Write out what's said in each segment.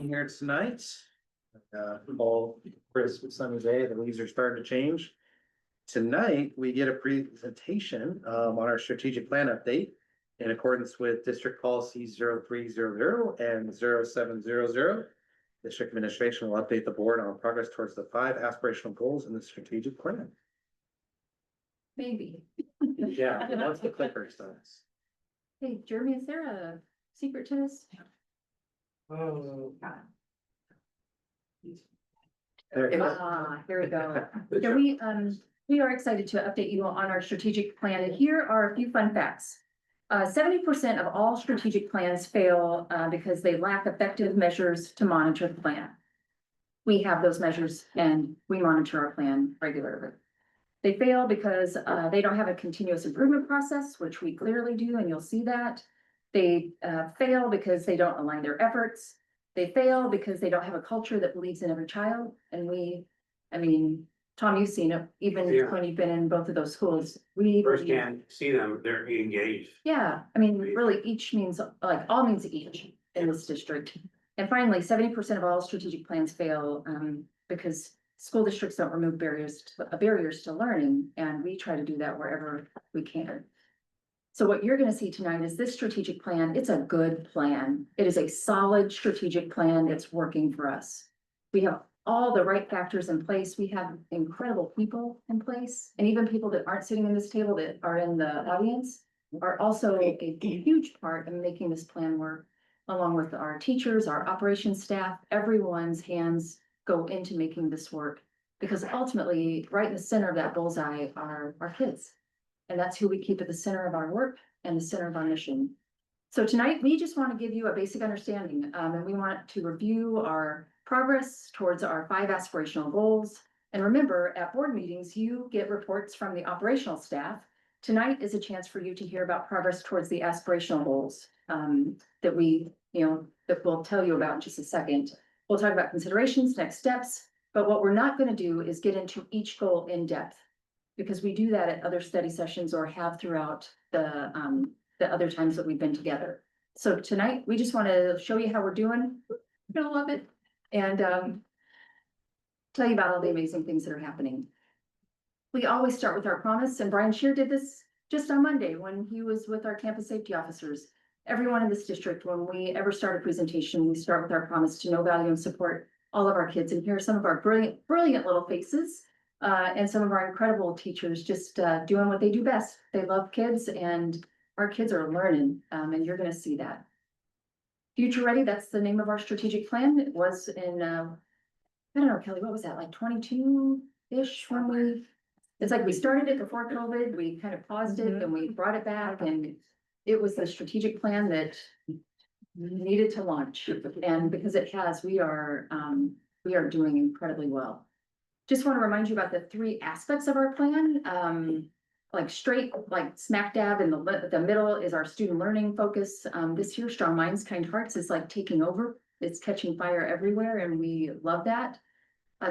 Here tonight. Fall, crisp, sunny day, the leaves are starting to change. Tonight, we get a presentation on our strategic plan update in accordance with district policies 0300 and 0700. District administration will update the board on progress towards the 5 aspirational goals in the strategic plan. Maybe. Yeah, once the clicker starts. Hey, Jeremy, is there a secret to this? Oh. Here we go. So we are excited to update you on our strategic plan, and here are a few fun facts. 70% of all strategic plans fail because they lack effective measures to monitor the plan. We have those measures and we monitor our plan regularly. They fail because they don't have a continuous improvement process, which we clearly do, and you'll see that. They fail because they don't align their efforts. They fail because they don't have a culture that believes in every child. And Tom, you've seen it, even when you've been in both of those schools. We Firsthand see them, they're engaged. Yeah, really each means, like, all means each in this district. And finally, 70% of all strategic plans fail because school districts don't remove barriers to learning, and we try to do that wherever we can. So what you're gonna see tonight is this strategic plan. It's a good plan. It is a solid strategic plan that's working for us. We have all the right factors in place. We have incredible people in place, and even people that aren't sitting in this table that are in the audience are also a huge part of making this plan work, along with our teachers, our operations staff. Everyone's hands go into making this work, because ultimately, right in the center of that bullseye are our kids. And that's who we keep at the center of our work and the center of our mission. So tonight, we just want to give you a basic understanding, and we want to review our progress towards our 5 aspirational goals. And remember, at board meetings, you get reports from the operational staff. Tonight is a chance for you to hear about progress towards the aspirational goals that we'll tell you about in just a second. We'll talk about considerations, next steps, but what we're not going to do is get into each goal in depth, because we do that at other study sessions or have throughout the other times that we've been together. So tonight, we just want to show you how we're doing. You're gonna love it. And tell you about all the amazing things that are happening. We always start with our promise, and Brian Shear did this just on Monday when he was with our campus safety officers. Everyone in this district, when we ever start a presentation, we start with our promise to know, value, and support all of our kids. And here are some of our brilliant little faces. And some of our incredible teachers just doing what they do best. They love kids, and our kids are learning, and you're gonna see that. Future Ready, that's the name of our strategic plan. It was in, I don't know, Kelly, what was that, like 22-ish when it's like we started it before COVID, we kind of paused it and we brought it back, and it was the strategic plan that needed to launch. And because it has, we are doing incredibly well. Just want to remind you about the 3 aspects of our plan. Like smack dab in the middle is our student learning focus. This year, Strong Minds, Kind Hearts is like taking over. It's catching fire everywhere, and we love that.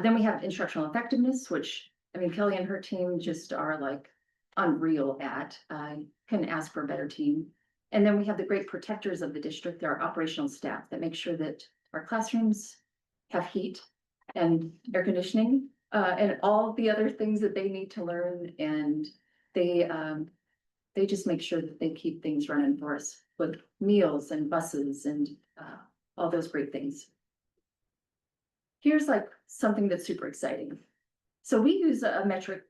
Then we have instructional effectiveness, which, Kelly and her team just are like unreal at. Couldn't ask for a better team. And then we have the great protectors of the district, our operational staff, that make sure that our classrooms have heat and air conditioning, and all the other things that they need to learn. And they just make sure that they keep things running for us with meals and buses and all those great things. Here's like something that's super exciting. So we use a metric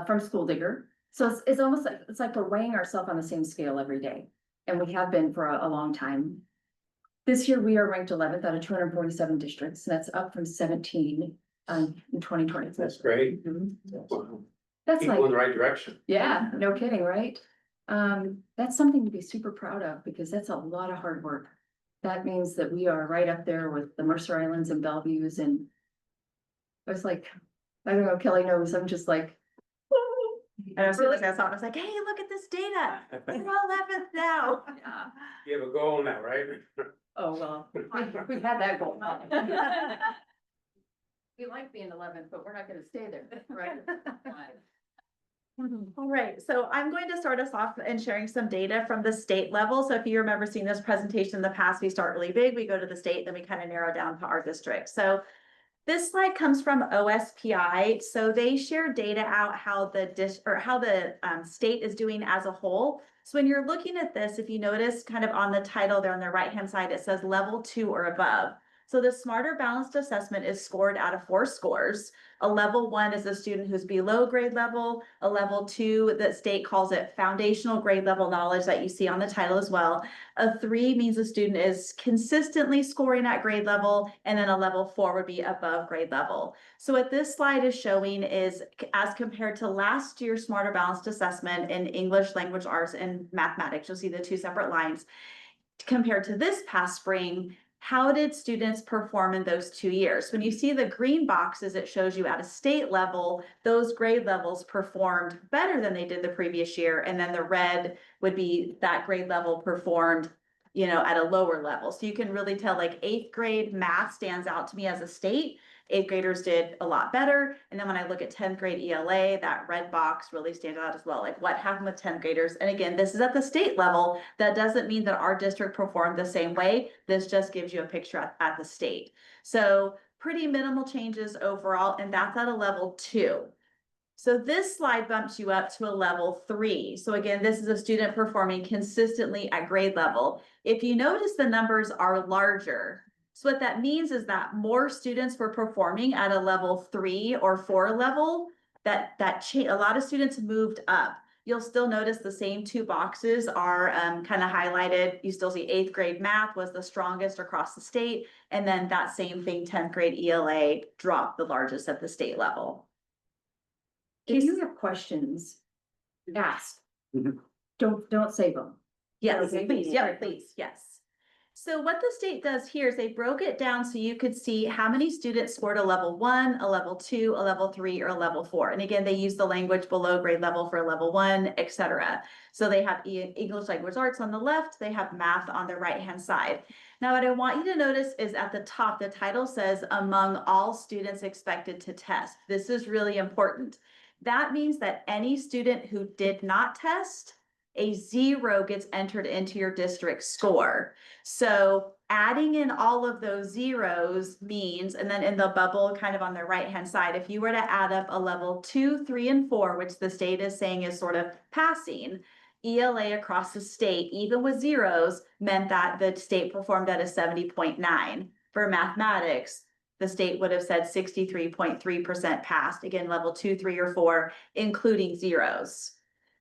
from School Digger. So it's almost like, we're weighing ourselves on the same scale every day. And we have been for a long time. This year, we are ranked 11th out of 247 districts. And that's up from 17 in 2020. That's great. Mm-hmm. That's People like, in the right direction. yeah, no kidding, right? That's something to be super proud of, because that's a lot of hard work. That means that we are right up there with the Mercer Islands and Bellevues. And I was like, I don't know, Kelly knows, I'm just like, And as soon as I saw it, I was like, hey, look at this data. We're all 11th now. yeah. You have a goal now, right? Oh, well, we've had that goal. We like being 11th, but we're not gonna stay there, right? All right, so I'm going to start us off and sharing some data from the state level. So if you remember seeing this presentation in the past, we start really big, we go to the state, then we kind of narrow down to our district. So this slide comes from OSPI. So they share data out how the state is doing as a whole. So when you're looking at this, if you notice kind of on the title there on the right-hand side, it says level 2 or above. So the Smarter Balanced Assessment is scored out of 4 scores. A level 1 is a student who's below grade level. A level 2, the state calls it foundational grade level knowledge that you see on the title as well. A 3 means a student is consistently scoring at grade level, and then a level 4 would be above grade level. So what this slide is showing is as compared to last year's Smarter Balanced Assessment in English, Language Arts, and Mathematics, you'll see the 2 separate lines. Compared to this past spring, how did students perform in those 2 years? When you see the green boxes, it shows you at a state level, those grade levels performed better than they did the previous year. And then the red would be that grade level performed, at a lower level. So you can really tell like 8th grade math stands out to me as a state. 8th graders did a lot better. And then when I look at 10th grade ELA, that red box really stands out as well. Like what happened with 10th graders? And again, this is at the state level. That doesn't mean that our district performed the same way. This just gives you a picture at the state. So pretty minimal changes overall, and that's at a level 2. So this slide bumps you up to a level 3. So again, this is a student performing consistently at grade level. If you notice, the numbers are larger. So what that means is that more students were performing at a level 3 or 4 level, a lot of students moved up. You'll still notice the same 2 boxes are kind of highlighted. You still see 8th grade math was the strongest across the state. And then that same thing, 10th grade ELA dropped the largest at the state level. If you have questions, ask. Mhm. Don't save them. Yes, Okay. please, yeah, please, yes. So what the state does here is they broke it down so you could see how many students scored a level 1, a level 2, a level 3, or a level 4. And again, they use the language below grade level for level 1, etc. So they have English Language Arts on the left, they have math on the right-hand side. Now, what I want you to notice is at the top, the title says among all students expected to test. This is really important. That means that any student who did not test, a 0 gets entered into your district score. So adding in all of those zeros means, and then in the bubble kind of on the right-hand side, if you were to add up a level 2, 3, and 4, which the state is saying is sort of passing, ELA across the state, even with zeros, meant that the state performed at a 70.9. For mathematics, the state would have said 63.3% passed, again, level 2, 3, or 4, including zeros.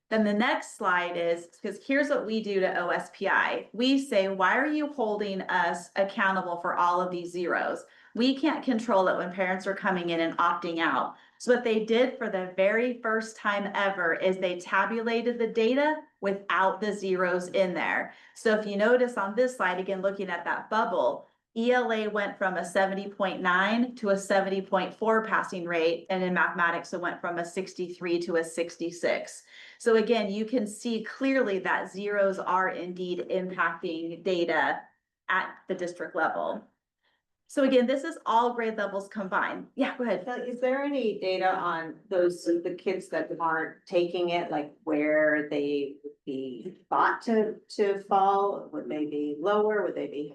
Then the next slide is, because here's what we do to OSPI. We say, why are you holding us accountable for all of these zeros? We can't control it when parents are coming in and opting out. So what they did for the very first time ever is they tabulated the data without the zeros in there. So if you notice on this slide, again, looking at that bubble, ELA went from a 70.9 to a 70.4 passing rate. And in mathematics, it went from a 63 to a 66. So again, you can see clearly that zeros are indeed impacting data at the district level. So again, this is all grade levels combined. Yeah, go ahead. So is there any data on the kids that aren't taking it, like where they would be thought to fall? Would they be lower? Would they be?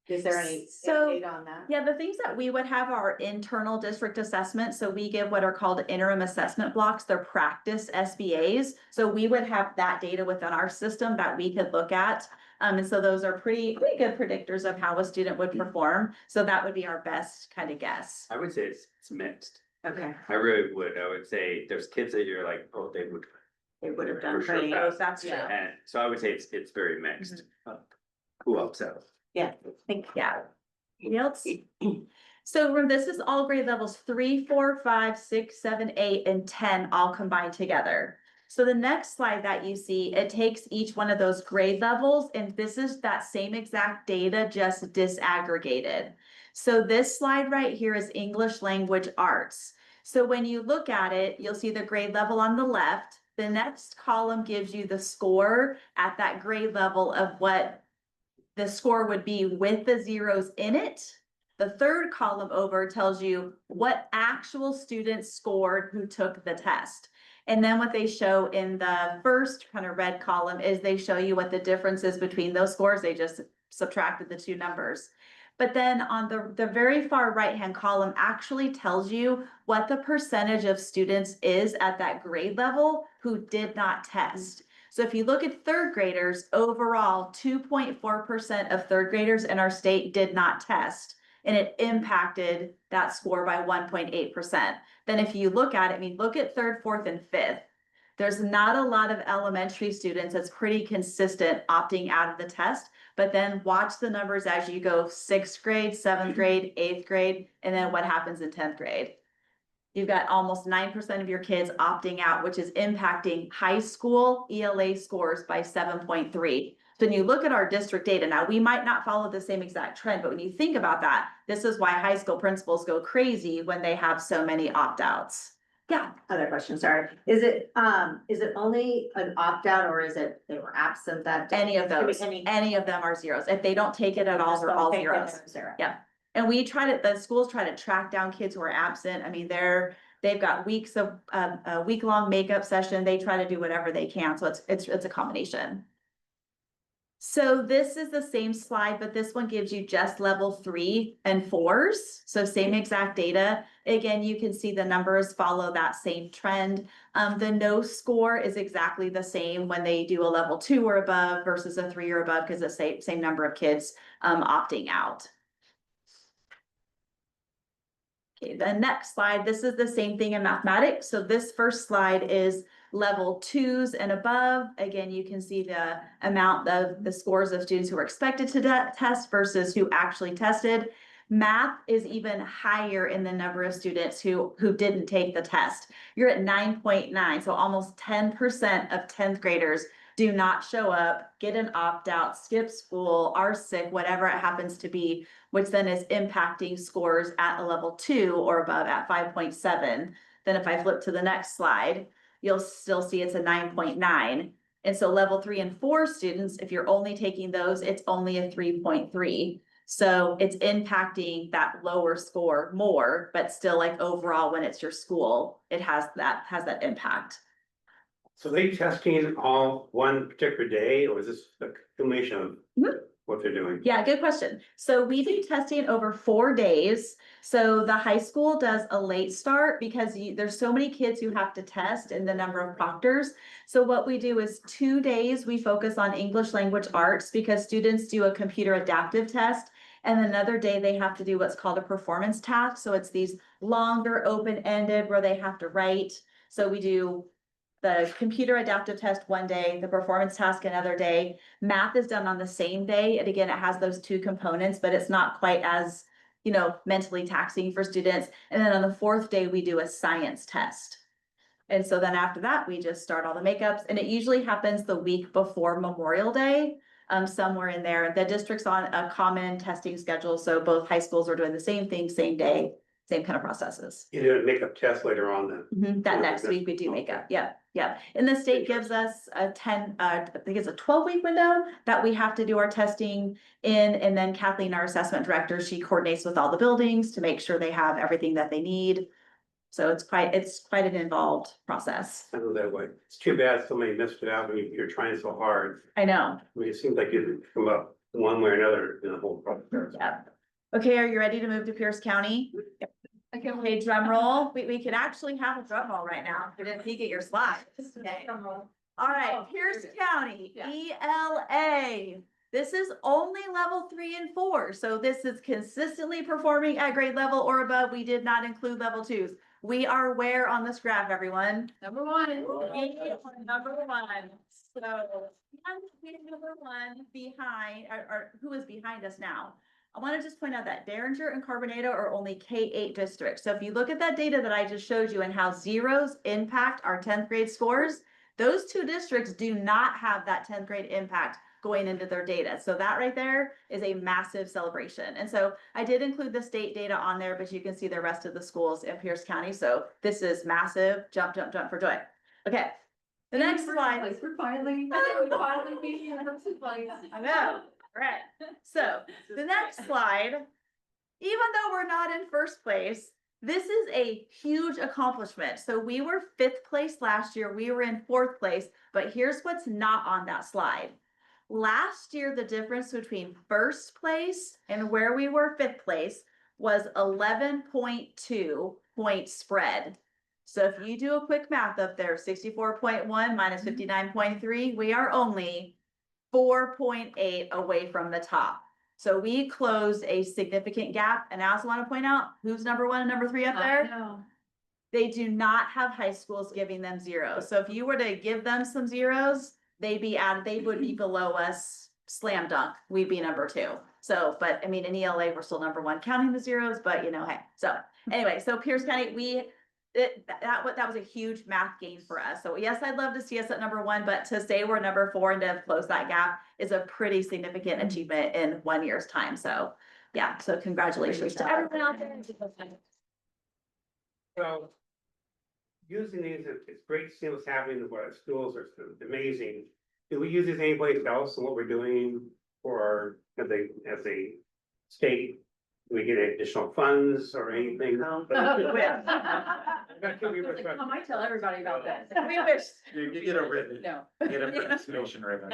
Is there any data on that? Yeah, the things that we would have are internal district assessment. So we give what are called interim assessment blocks. They're practice SBAs. So we would have that data within our system that we could look at. And so those are pretty good predictors of how a student would perform. So that would be our best kind of guess. I would say it's mixed. Okay, I really would. I would say there's kids that you're like, oh, they would. they would have For done sure pretty. pass. That's true. And so I would say it's very mixed. Who else out? Yeah, thank you. Yeah. Anybody else? So remember, this is all grade levels 3, 4, 5, 6, 7, 8, and 10 all combined together. So the next slide that you see, it takes each one of those grade levels, and this is that same exact data, just disaggregated. So this slide right here is English Language Arts. So when you look at it, you'll see the grade level on the left. The next column gives you the score at that grade level of what the score would be with the zeros in it. The third column over tells you what actual students scored who took the test. And then what they show in the first kind of red column is they show you what the difference is between those scores. They just subtracted the two numbers. But then on the very far right-hand column actually tells you what the percentage of students is at that grade level who did not test. So if you look at third graders, overall, 2.4% of third graders in our state did not test, and it impacted that score by 1.8%. Then if you look at it, I mean, look at third, fourth, and fifth. There's not a lot of elementary students that's pretty consistent opting out of the test, but then watch the numbers as you go sixth grade, seventh grade, eighth grade, and then what happens in 10th grade. You've got almost 9% of your kids opting out, which is impacting high school ELA scores by 7.3. So when you look at our district data, now we might not follow the same exact trend, but when you think about that, this is why high school principals go crazy when they have so many opt-outs. Yeah. Other question, sorry. Is it only an opt-out or is it they were absent that day? Any of Could be those, any of them are zeros. If they don't take it at all, Just they're don't all take it, zeros. they're zero. Yeah. And the schools try to track down kids who are absent. I mean, they've got weeks of, a week-long makeup session. They try to do whatever they can. So it's a combination. So this is the same slide, but this one gives you just level 3 and 4s. So same exact data. Again, you can see the numbers follow that same trend. The no score is exactly the same when they do a level 2 or above versus a 3 or above, because the same number of kids opting out. Okay, the next slide, this is the same thing in mathematics. So this first slide is level 2s and above. Again, you can see the amount of the scores of students who are expected to test versus who actually tested. Math is even higher in the number of students who didn't take the test. You're at 9.9, so almost 10% of 10th graders do not show up, get an opt-out, skip school, are sick, whatever it happens to be, which then is impacting scores at a level 2 or above at 5.7. Then if I flip to the next slide, you'll still see it's a 9.9. And so level 3 and 4 students, if you're only taking those, it's only a 3.3. So it's impacting that lower score more, but still, like, overall, when it's your school, it has that impact. So they testing all one particular day, or is this a accumulation of what they're doing? Yeah, good question. So we do testing over 4 days. So the high school does a late start because there's so many kids who have to test and the number of proctors. So what we do is 2 days, we focus on English language arts because students do a computer adaptive test. And another day they have to do what's called a performance task. So it's these longer open-ended where they have to write. So we do the computer adaptive test one day, the performance task another day. Math is done on the same day. And again, it has those 2 components, but it's not quite as, mentally taxing for students. And then on the 4th day, we do a science test. And so then after that, we just start all the makeups, and it usually happens the week before Memorial Day, somewhere in there. The district's on a common testing schedule. So both high schools are doing the same thing, same day, same kind of processes. You do a makeup test later on then. That next week we do makeup. Yeah. And the state gives us a 12-week window that we have to do our testing in. And then Kathleen, our assessment director, she coordinates with all the buildings to make sure they have everything that they need. So it's quite an involved process. I know that way. It's too bad somebody missed it out when you're trying so hard. I know. I mean, it seems like you come up one way or another in the whole process. Yeah. Okay, are you ready to move to Pierce County? Okay, drum roll. We could actually have a drum roll right now. I didn't peek at your slides. Okay. All right, Pierce County, ELA. This is only level 3 and 4. So this is consistently performing at grade level or above. We did not include level 2s. We are where on this graph, everyone? Number 1. Number 1. So number 1 behind, or who is behind us now? I want to just point out that Derringer and Carbonado are only K-8 districts. So if you look at that data that I just showed you and how zeros impact our 10th grade scores, those 2 districts do not have that 10th grade impact going into their data. So that right there is a massive celebration. And so I did include the state data on there, but you can see the rest of the schools in Pierce County. So this is massive. Jump, jump, jump for joy. Okay. The next slide. We're finally being in first place. I know. Right. So the next slide, even though we're not in first place, This is a huge accomplishment. So we were 5th place last year. We were in 4th place, but here's what's not on that slide. Last year, the difference between 1st place and where we were 5th place was 11.2 point spread. So if you do a quick math up there, 64.1 minus 59.3, we are only 4.8 away from the top. So we closed a significant gap. And I also want to point out who's number 1 and number 3 up there. They do not have high schools giving them zeros. So if you were to give them some zeros, they would be below us, slam dunk. We'd be number 2. So, but I mean, in ELA, we're still number 1 counting the zeros, but you know, hey. So anyway, so Pierce County, that was a huge math gain for us. So yes, I'd love to see us at number 1, but to say we're number 4 and to close that gap is a pretty significant achievement in 1 year's time. So yeah, so congratulations to everyone out there. So using these, it's great to see what's happening in what schools are amazing. Do we use these anyplace else in what we're doing for as a state? Do we get additional funds or anything? I might tell everybody about that. We wish. You get a ribbon. No. Get a participation ribbon.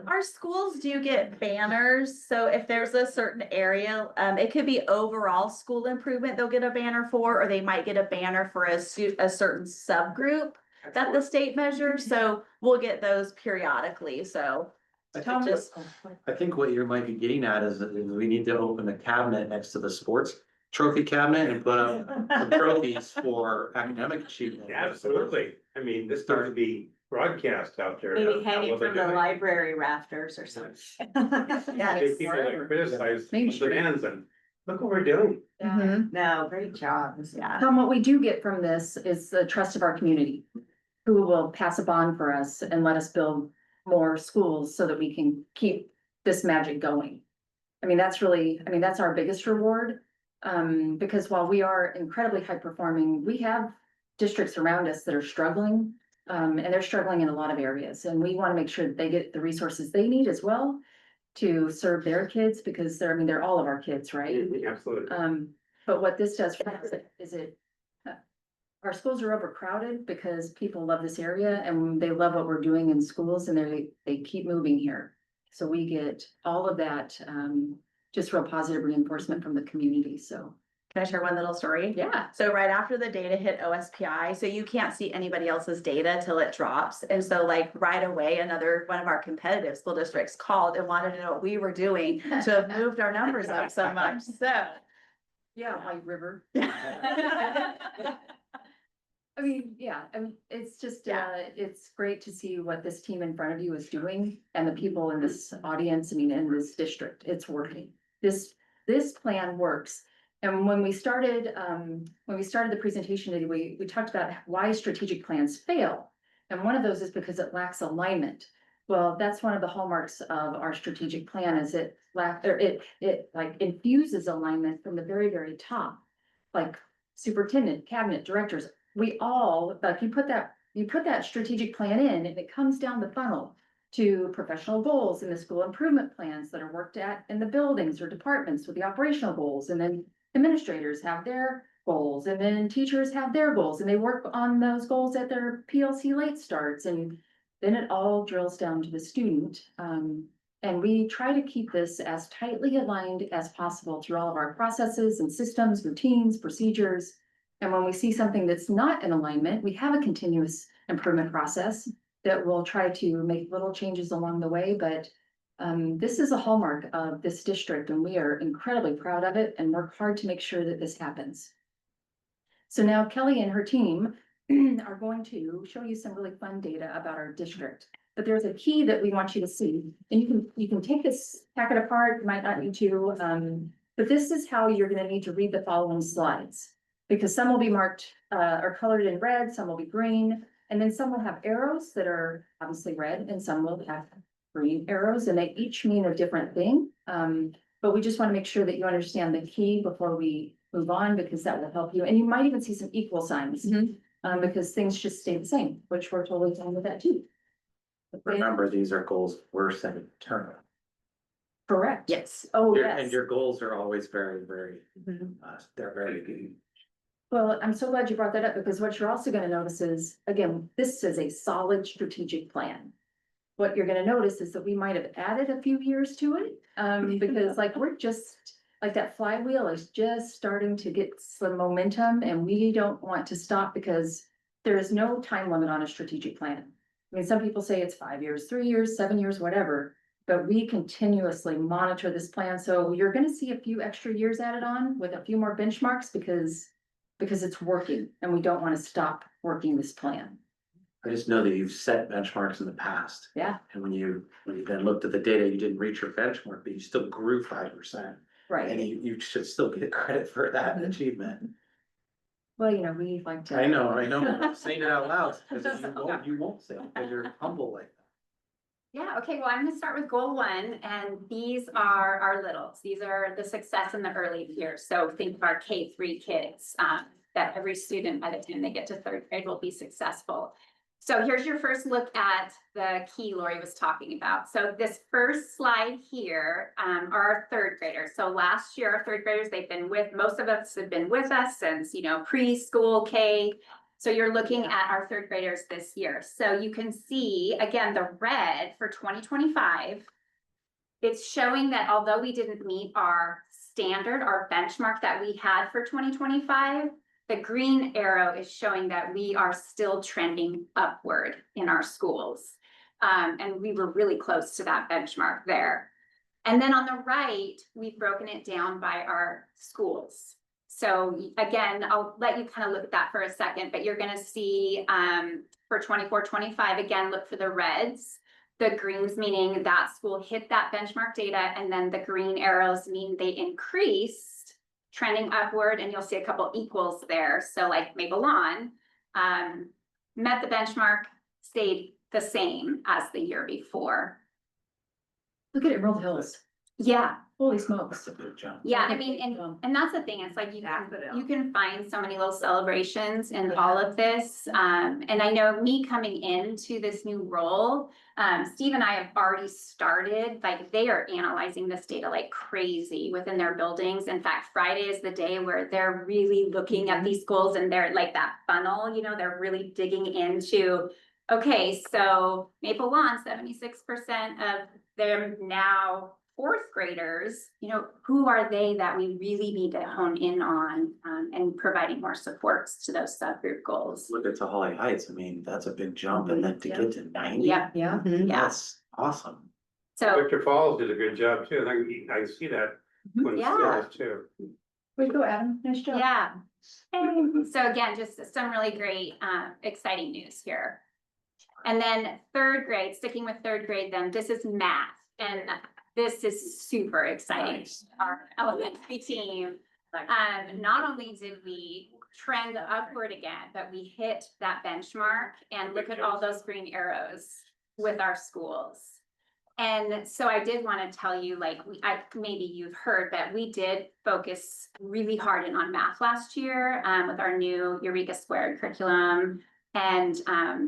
Our schools do get banners, so if there's a certain area, it could be overall school improvement they'll get a banner for, or they might get a banner for a certain subgroup that the state measures, so we'll get those periodically, so. I think what you might be getting at is that we need to open a cabinet next to the sports trophy cabinet and put up some trophies for academic achievement. Yeah, absolutely. I mean, this starts to be broadcast out there. Maybe hanging from the library rafters or something. There's people that criticize Main the Street. bands and look what we're doing. No, great job. Yeah. Tom, what we do get from this is the trust of our community, who will pass a bond for us and let us build more schools so that we can keep this magic going. I mean, that's our biggest reward. Because while we are incredibly high performing, we have districts around us that are struggling. And they're struggling in a lot of areas, and we want to make sure that they get the resources they need as well to serve their kids, because they're all of our kids, right? Absolutely. But what this does for us is our schools are overcrowded because people love this area and they love what we're doing in schools, and they keep moving here. So we get all of that, just real positive reinforcement from the community, so. Can I share one little story? Yeah. So right after the data hit OSPI, so you can't see anybody else's data till it drops. And so like right away, another one of our competitive school districts called and wanted to know what we were doing to have moved our numbers up so much. So. Yeah, White River. I mean, it's just, it's great to see what this team in front of you is doing and the people in this audience, in this district, it's working. This plan works. And when we started the presentation today, we talked about why strategic plans fail. And one of those is because it lacks alignment. Well, that's one of the hallmarks of our strategic plan is it infuses alignment from the very, very top. Like superintendent, cabinet, directors, we all, like you put that strategic plan in and it comes down the funnel to professional goals and the school improvement plans that are worked at in the buildings or departments with the operational goals. And then administrators have their goals, and then teachers have their goals, and they work on those goals at their PLC late starts. And then it all drills down to the student. And we try to keep this as tightly aligned as possible through all of our processes and systems, routines, procedures. And when we see something that's not in alignment, we have a continuous improvement process that will try to make little changes along the way. But this is a hallmark of this district, and we are incredibly proud of it and work hard to make sure that this happens. So now Kelly and her team are going to show you some really fun data about our district. But there's a key that we want you to see, and you can take this, pack it apart, you might not need to, but this is how you're going to need to read the following slides, because some will be marked or colored in red, some will be green, and then some will have arrows that are obviously red, and some will have green arrows, and they each mean a different thing. But we just want to make sure that you understand the key before we move on, because that will help you. And you might even see some equal signs, because things just stay the same, which we're totally fine with that too. Remember, these are goals we're setting internally. Correct. Yes. Oh, And yes. your goals are always very, very, Mhm. they're very Well, I'm so glad you brought that up, because what you're also gonna notice is, again, this is a solid strategic plan. What you're gonna notice is that we might have added a few years to it, because like, we're just, like, that flywheel is just starting to get some momentum, and we don't want to stop because there is no time limit on a strategic plan. I mean, some people say it's 5 years, 3 years, 7 years, whatever, but we continuously monitor this plan, so you're gonna see a few extra years added on with a few more benchmarks, because it's working, and we don't wanna stop working this plan. I just know that you've set benchmarks in the past. Yeah. And when you then looked at the data, you didn't reach your benchmark, but you still grew 5%. And Right, you should still get credit for that achievement. well, you know, we like to. I know, I'm saying it out loud, because you won't say it, because you're humble like that. Yeah, okay, well, I'm gonna start with goal 1, and these are our littles. These are the success in the early years. So think of our K3 kids, that every student by the time they get to 3rd grade will be successful. So here's your first look at the key Lori was talking about. So this first slide here, are our 3rd graders. So last year, our 3rd graders, most of us have been with us since, preschool, K. So you're looking at our 3rd graders this year. So you can see, again, the red for 2025. It's showing that although we didn't meet our standard, our benchmark that we had for 2025, the green arrow is showing that we are still trending upward in our schools. And we were really close to that benchmark there. And then on the right, we've broken it down by our schools. So again, I'll let you kind of look at that for a second, but you're gonna see for 24-25, again, look for the reds. The greens meaning that school hit that benchmark data, and then the green arrows mean they increased, trending upward, and you'll see a couple equals there. So like Maple Lawn met the benchmark, stayed the same as the year before. Look at Emerald Hills, Yeah, holy smokes. That's a good job. yeah, I mean, and that's the thing, it's like you can find so many little celebrations in all of this. And I know me coming into this new role, Steve and I have already started, like, they are analyzing this data like crazy within their buildings. In fact, Friday is the day where they're really looking at these goals, and they're like that funnel, they're really digging into, okay, so Maple Lawn, 76% of them now 4th graders, who are they that we really need to hone in on, and providing more supports to those subgroup goals. Look at Holly Heights, I mean, that's a big jump, and then to get to 90. Yeah, Yeah. That's awesome. so, Victor Falls did a good job too, and I see that when the Yeah. schools too. Way to go, Adam, nice job. yeah. And so again, just some really great, exciting news here. And then 3rd grade, sticking with 3rd grade, then this is math, and this is super exciting. Nice. Our elementary team, not only did we trend upward again, but we hit that benchmark, and look at all those green arrows with our schools. And so I did want to tell you, like, maybe you've heard, but we did focus really hard in on math last year, with our new Eureka Squared curriculum, and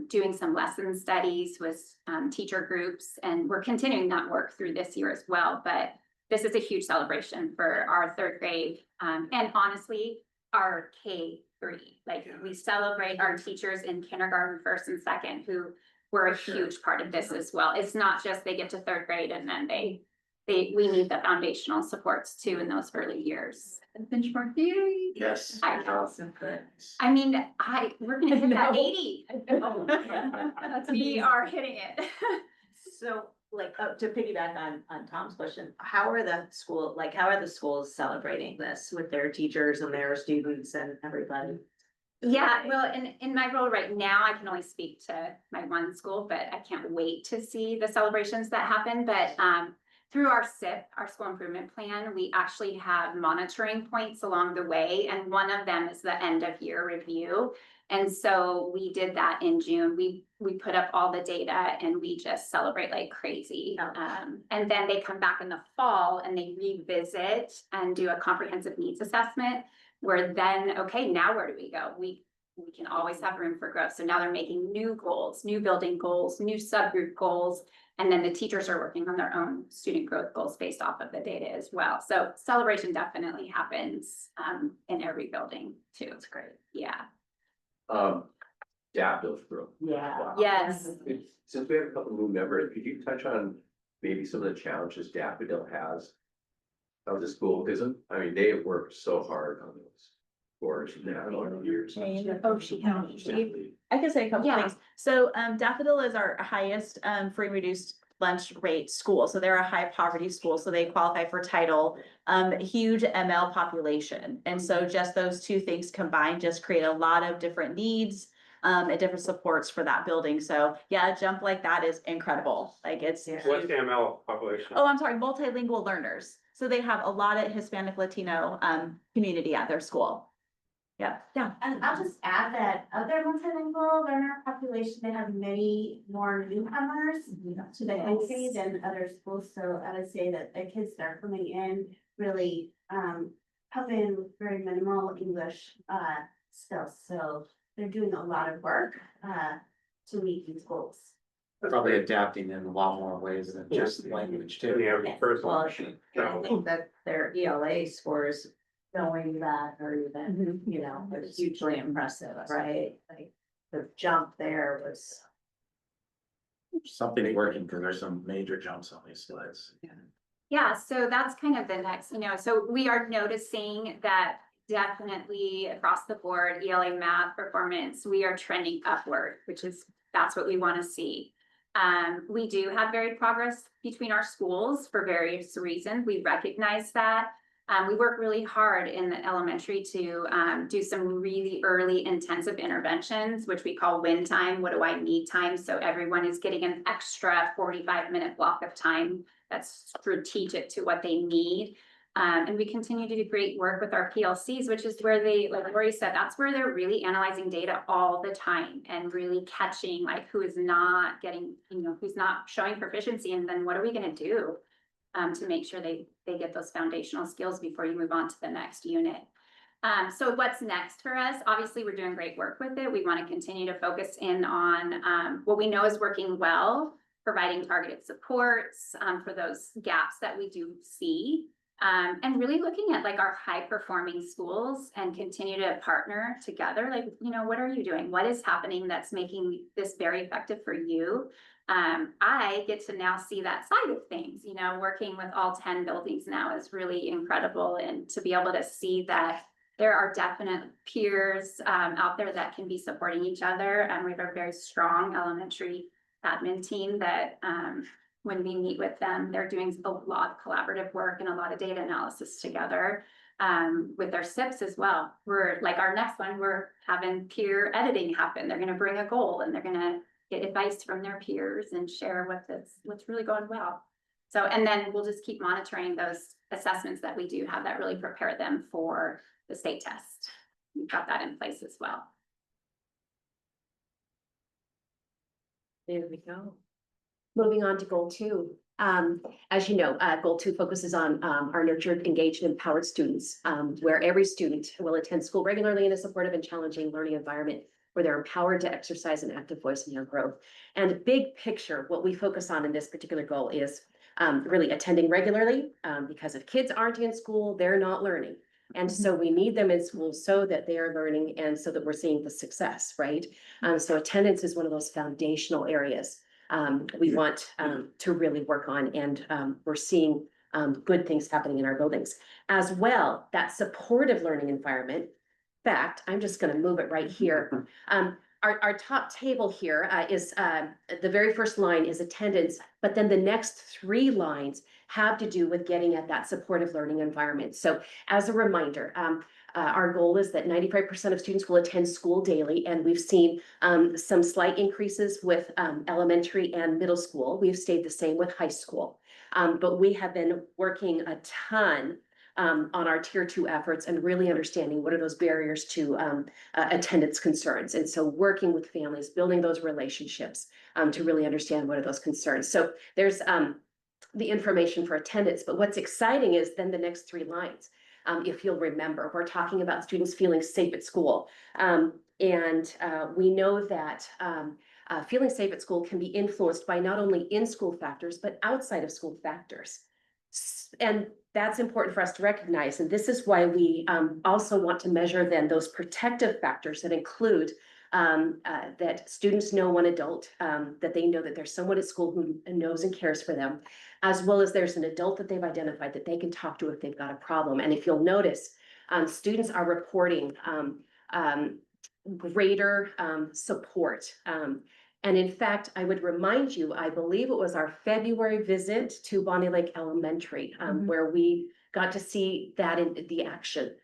doing some lesson studies with teacher groups, and we're continuing that work through this year as well. But this is a huge celebration for our 3rd grade, and honestly, our K3. Like, we celebrate our teachers in kindergarten, 1st and 2nd, who were a huge part of this as well. It's not just they get to 3rd grade and then we need the foundational supports too in those early years. Benchmark, yay. Yes. I know. So good. I mean, we're gonna hit that No. 80. That's We amazing. are hitting it. So like, to piggyback on Tom's question, how are the schools celebrating this with their teachers and their students and everybody? Yeah, well, in my role right now, I can only speak to my one school, but I can't wait to see the celebrations that happen. But through our SIP, our school improvement plan, we actually have monitoring points along the way. And one of them is the end of year review. And so we did that in June. We put up all the data and we just celebrate like crazy. And then they come back in the fall and they revisit and do a comprehensive needs assessment, where then, okay, now where do we go? we can always have room for growth. So now they're making new goals, new building goals, new subgroup goals. And then the teachers are working on their own student growth goals based off of the data as well. So celebration definitely happens in every building too. It's great. Yeah. Daffodil's growth. Yeah. Wow. Yes. Since we have a couple new members, could you touch on maybe some of the challenges Daffodil has? Of the school, because I mean, they have worked so hard on those for years. Oh, she I can say a couple Yeah. things. So Daffodil is our highest free and reduced lunch rate school. So they're a high poverty school, so they qualify for title, huge ML population. And so just those two things combined just create a lot of different needs and different supports for that building. So yeah, a jump like that is incredible. Like it's. What's the ML population? Oh, I'm sorry, multilingual learners. So they have a lot of Hispanic Latino community at their school. Yeah. And I'll just add that other multilingual learner population, they have many more newcomers to the country than other schools. So I would say that the kids that are coming in really have in with very minimal English skills. So they're doing a lot of work to meet these goals. Probably adapting in a lot more ways than just the language In the too. average person. Well, I think that their ELA scores knowing that or even, you know, was hugely impressive, right? Like the jump there was. Something working, because there's some major jumps on these slides. Yeah, so that's kind of the next, so we are noticing that definitely across the board, ELA math performance, we are trending upward, that's what we want to see. We do have varied progress between our schools for various reasons. We recognize that. We work really hard in the elementary to do some really early intensive interventions, which we call win time. What do I need time? So everyone is getting an extra 45-minute block of time that's strategic to what they need. And we continue to do great work with our PLCs, which is where they, like Lori said, that's where they're really analyzing data all the time and really catching like who is not getting, who's not showing proficiency. And then what are we going to do to make sure they get those foundational skills before you move on to the next unit. So what's next for us? Obviously, we're doing great work with it. We want to continue to focus in on what we know is working well, providing targeted supports for those gaps that we do see. And really looking at like our high performing schools and continue to partner together. Like, what are you doing? What is happening that's making this very effective for you? I get to now see that side of things, working with all 10 buildings now is really incredible. And to be able to see that there are definite peers out there that can be supporting each other. And we have a very strong elementary admin team that when we meet with them, they're doing a lot of collaborative work and a lot of data analysis together with their SIPs as well. We're like our next one, we're having peer editing happen. They're going to bring a goal and they're going to get advice from their peers and share what's really going well. So, and then we'll just keep monitoring those assessments that we do have that really prepare them for the state test. We've got that in place as well. There we go. Moving on to goal 2. As you know, goal 2 focuses on our nurtured, engaged, and empowered students, where every student will attend school regularly in a supportive and challenging learning environment where they're empowered to exercise an active voice in their growth. And big picture, what we focus on in this particular goal is really attending regularly, because if kids aren't in school, they're not learning. And so we need them in school so that they are learning and so that we're seeing the success, right? So attendance is one of those foundational areas we want to really work on, and we're seeing good things happening in our buildings. As well, that supportive learning environment. In fact, I'm just going to move it right here. Our top table here is the very first line is attendance, but then the next 3 lines have to do with getting at that supportive learning environment. So as a reminder, our goal is that 95% of students will attend school daily, and we've seen some slight increases with elementary and middle school. We've stayed the same with high school, but we have been working a ton on our tier 2 efforts and really understanding what are those barriers to attendance concerns. And so working with families, building those relationships to really understand what are those concerns. So there's the information for attendance, but what's exciting is then the next 3 lines. if you'll remember, we're talking about students feeling safe at school. We know that feeling safe at school can be influenced by not only in-school factors, but outside of school factors. And that's important for us to recognize. And this is why we also want to measure then those protective factors that include that students know one adult, that they know that there's someone at school who knows and cares for them, as well as there's an adult that they've identified that they can talk to if they've got a problem. And if you'll notice, students are reporting greater support. And in fact, I would remind you, I believe it was our February visit to Bonnie Lake Elementary, where we got to see that in the action,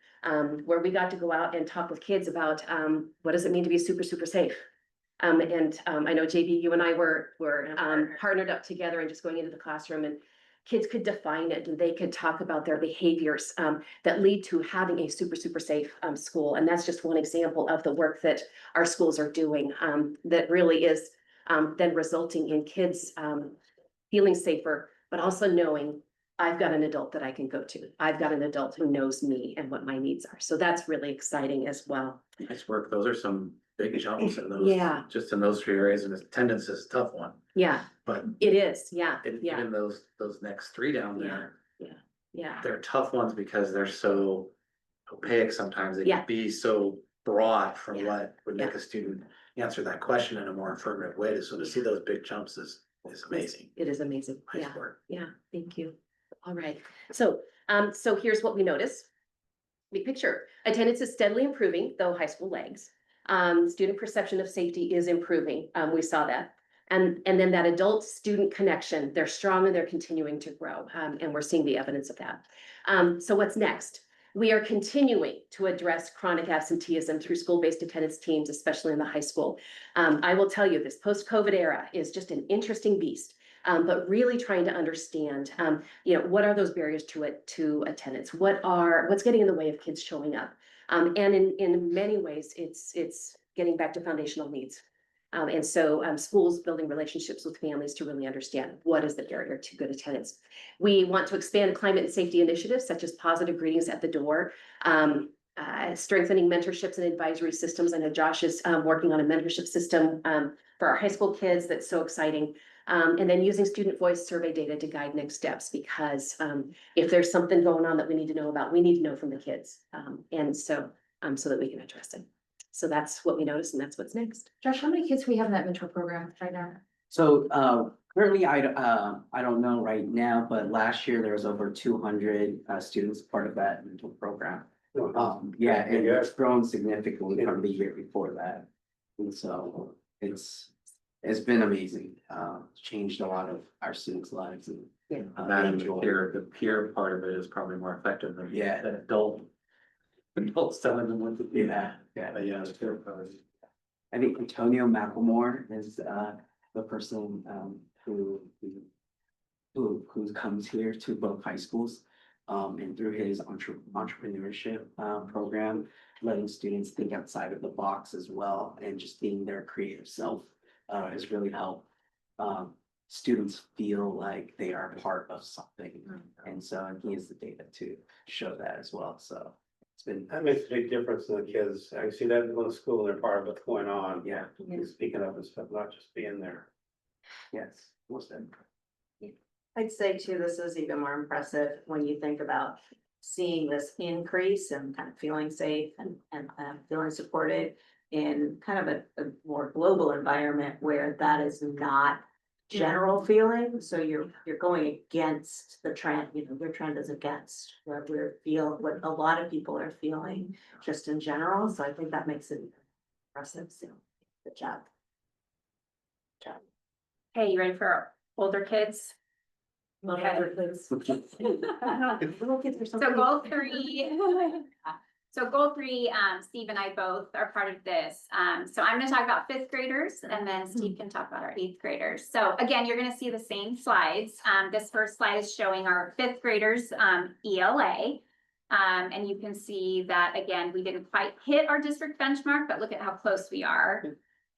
where we got to go out and talk with kids about what does it mean to be super, super safe. I know JB, you and I were partnered up together and just going into the classroom, and kids could define it and they could talk about their behaviors that lead to having a super, super safe school. And that's just one example of the work that our schools are doing that really is then resulting in kids feeling safer, but also knowing I've got an adult that I can go to. I've got an adult who knows me and what my needs are. So that's really exciting as well. Nice work. Those are some big jumps in those. Yeah. Just in those 3 areas, and attendance is a tough one, Yeah, but it is. Yeah, yeah, even those next 3 down there. yeah. They're tough ones because they're so opaque sometimes. They Yeah. can be so broad from Yeah. what would make a student answer that question in a more affirmative way. So to see those big jumps is amazing. It is amazing. Nice Yeah. work. Yeah, thank you. All right, so here's what we notice. Big picture, attendance is steadily improving, though high school lags. Student perception of safety is improving. We saw that. And then that adult student connection, they're strong and they're continuing to grow. And we're seeing the evidence of that. So what's next? We are continuing to address chronic absenteeism through school-based attendance teams, especially in the high school. I will tell you, this post-COVID era is just an interesting beast. But really trying to understand, what are those barriers to attendance? What's getting in the way of kids showing up? And in many ways, it's getting back to foundational needs. And so schools building relationships with families to really understand what is the barrier to good attendance. We want to expand climate and safety initiatives such as positive greetings at the door, strengthening mentorships and advisory systems. I know Josh is working on a mentorship system for our high school kids. That's so exciting. And then using student voice survey data to guide next steps, because if there's something going on that we need to know about, we need to know from the kids. And so that we can address it. So that's what we noticed, and that's what's next. Josh, how many kids we have in that mentor program right now? So currently, I don't know right now, but last year there was over 200 students part of that mentor program. Yeah, and it's grown significantly from the year before that. And so it's been amazing. Changed a lot of our students' lives and Imagine the peer part of it is probably more effective than Yeah. than adults telling them what to do. yeah. But yeah, it's peer part. I think Antonio McLemore is the person who comes here to both high schools. And through his entrepreneurship program, letting students think outside of the box as well, and just being their creative self has really helped students feel like they are part of something. And so he has the data to show that as well. So it's been, That makes a big difference in the kids. I see that in the school, they're part of what's going on. yeah, Speaking up and stuff, not just being there. yes, most definitely. I'd say too, this is even more impressive when you think about seeing this increase and kind of feeling safe and feeling supported in kind of a more global environment where that is not general feeling. So you're going against the trend, your trend is against what what a lot of people are feeling just in general. So I think that makes it impressive. So good job. Hey, you ready for older kids? Okay. Little kids are so. So goal 3. So goal 3, Steve and I both are part of this. So I'm gonna talk about 5th graders, and then Steve can talk about our 8th graders. So again, you're gonna see the same slides. This first slide is showing our 5th graders ELA. And you can see that, again, we didn't quite hit our district benchmark, but look at how close we are.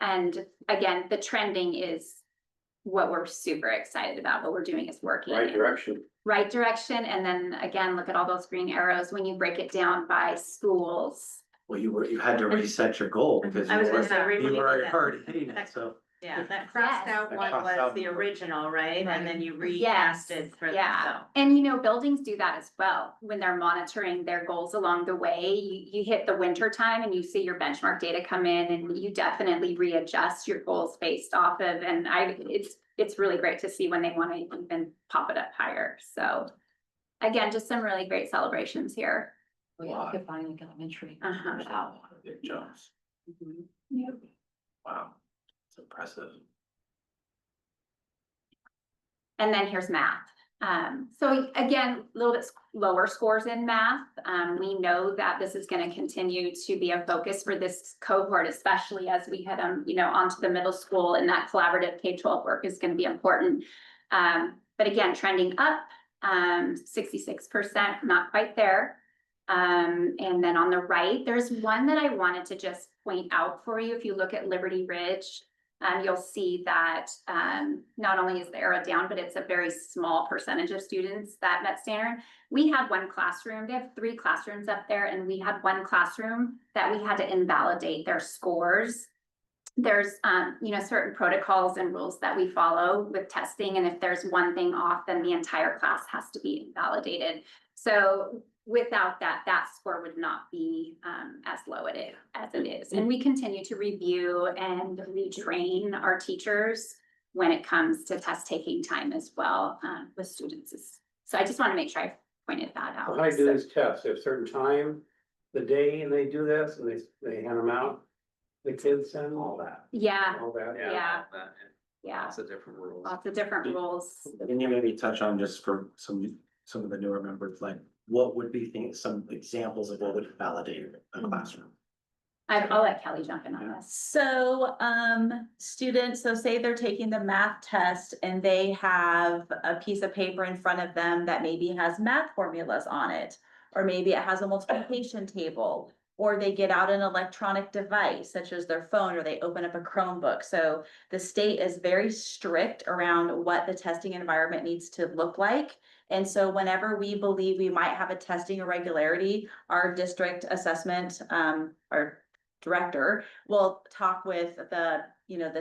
And again, the trending is what we're super excited about. What we're doing is working. Right direction. Right direction. And then again, look at all those green arrows when you break it down by schools. Well, you had to reset your goal because I was you gonna say, were removing that. already hitting it, so. Yeah, that crossed Yes. out That one crossed was out the one. original, right? Right. And then you Yes, recasted for yeah. so. And you know, buildings do that as well. When they're monitoring their goals along the way, you hit the winter time and you see your benchmark data come in and you definitely readjust your goals based off of, and it's really great to see when they want to even pop it up higher. So again, just some really great celebrations here. Oh, yeah, look at Bonnie Elementary. Uh-huh. Wow, big jumps. Yep. Wow, it's impressive. And then here's math. So again, a little bit lower scores in math. We know that this is going to continue to be a focus for this cohort, especially as we head onto the middle school, and that collaborative K-12 work is going to be important. But again, trending up, 66%, not quite there. And then on the right, there's one that I wanted to just point out for you. If you look at Liberty Ridge, you'll see that not only is the arrow down, but it's a very small percentage of students that met standard. We had one classroom, they have 3 classrooms up there, and we had one classroom that we had to invalidate their scores. There's certain protocols and rules that we follow with testing, and if there's one thing off, then the entire class has to be invalidated. So without that score would not be as low as it is. And we continue to review and retrain our teachers when it comes to test taking time as well with students. So I just want to make sure I pointed that out. How do you do these tests? At a certain time, the day, and they do this, and they hand them out, the kids and all that, Yeah, all that. yeah, yeah. Lots of different rules. Lots of different rules. Can you maybe touch on, just for some of the newer members, like what would be some examples of what would validate a classroom? I'll let Kelly jump in on this. So, students, so say they're taking the math test and they have a piece of paper in front of them that maybe has math formulas on it. Or maybe it has a multiplication table, or they get out an electronic device such as their phone, or they open up a Chromebook. So the state is very strict around what the testing environment needs to look like. And so whenever we believe we might have a testing irregularity, our district assessment, our director will talk with the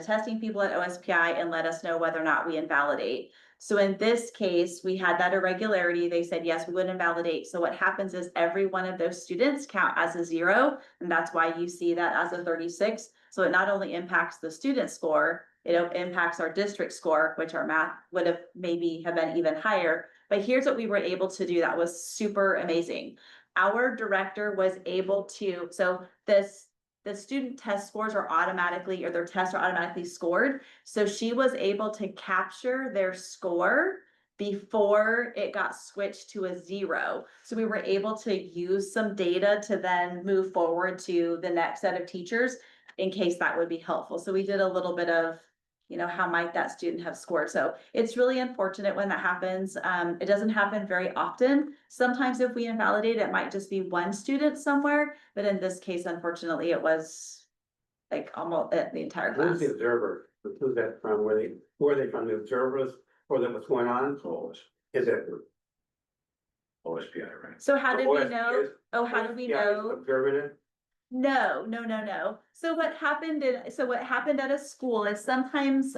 testing people at OSPI and let us know whether or not we invalidate. So in this case, we had that irregularity. They said, yes, we would invalidate. So what happens is every one of those students count as a 0. And that's why you see that as a 36. So it not only impacts the student score, it impacts our district score, which our math would have maybe have been even higher. But here's what we were able to do that was super amazing. Our director was able to, the student test scores are automatically, or their tests are automatically scored. So she was able to capture their score before it got switched to a 0. So we were able to use some data to then move forward to the next set of teachers in case that would be helpful. So we did a little bit of, how might that student have scored? So it's really unfortunate when that happens. It doesn't happen very often. Sometimes if we invalidate, it might just be one student somewhere, but in this case, unfortunately, it was like almost the entire Who's class. the observer? Who's that from? Who are they from? The observers, or that what's going on? Is it? OSPI, right? So how did we OSPI know? is- Oh, how did we OSPI is know? Observing it? No. So what happened at a school is sometimes,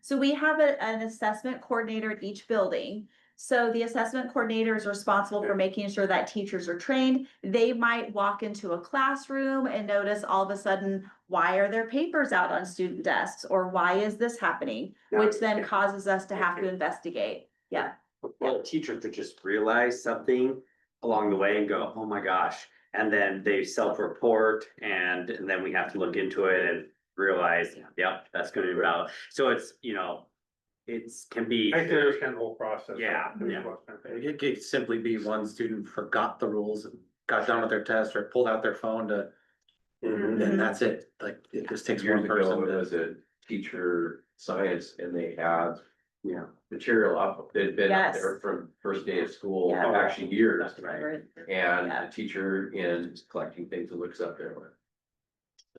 so we have an assessment coordinator at each building. So the assessment coordinator is responsible for making sure that teachers are trained. They might walk into a classroom and notice all of a sudden, why are there papers out on student desks? Or why is this happening? Which then causes us to have to investigate. Yeah. Well, a teacher could just realize something along the way and go, oh my gosh. And then they self-report and then we have to look into it and realize, yep, that's gonna be valid. So it's, can be. I can understand the whole process. Yeah. It could simply be one student forgot the rules, and got done with their test, or pulled out their phone and that's it. Like, it just takes Years one ago, person it to. was a teacher science and they had, material up, they'd been up Yes. there from first day of school, Yeah. actually years. Right. And Yeah. the teacher in collecting things and looks up there.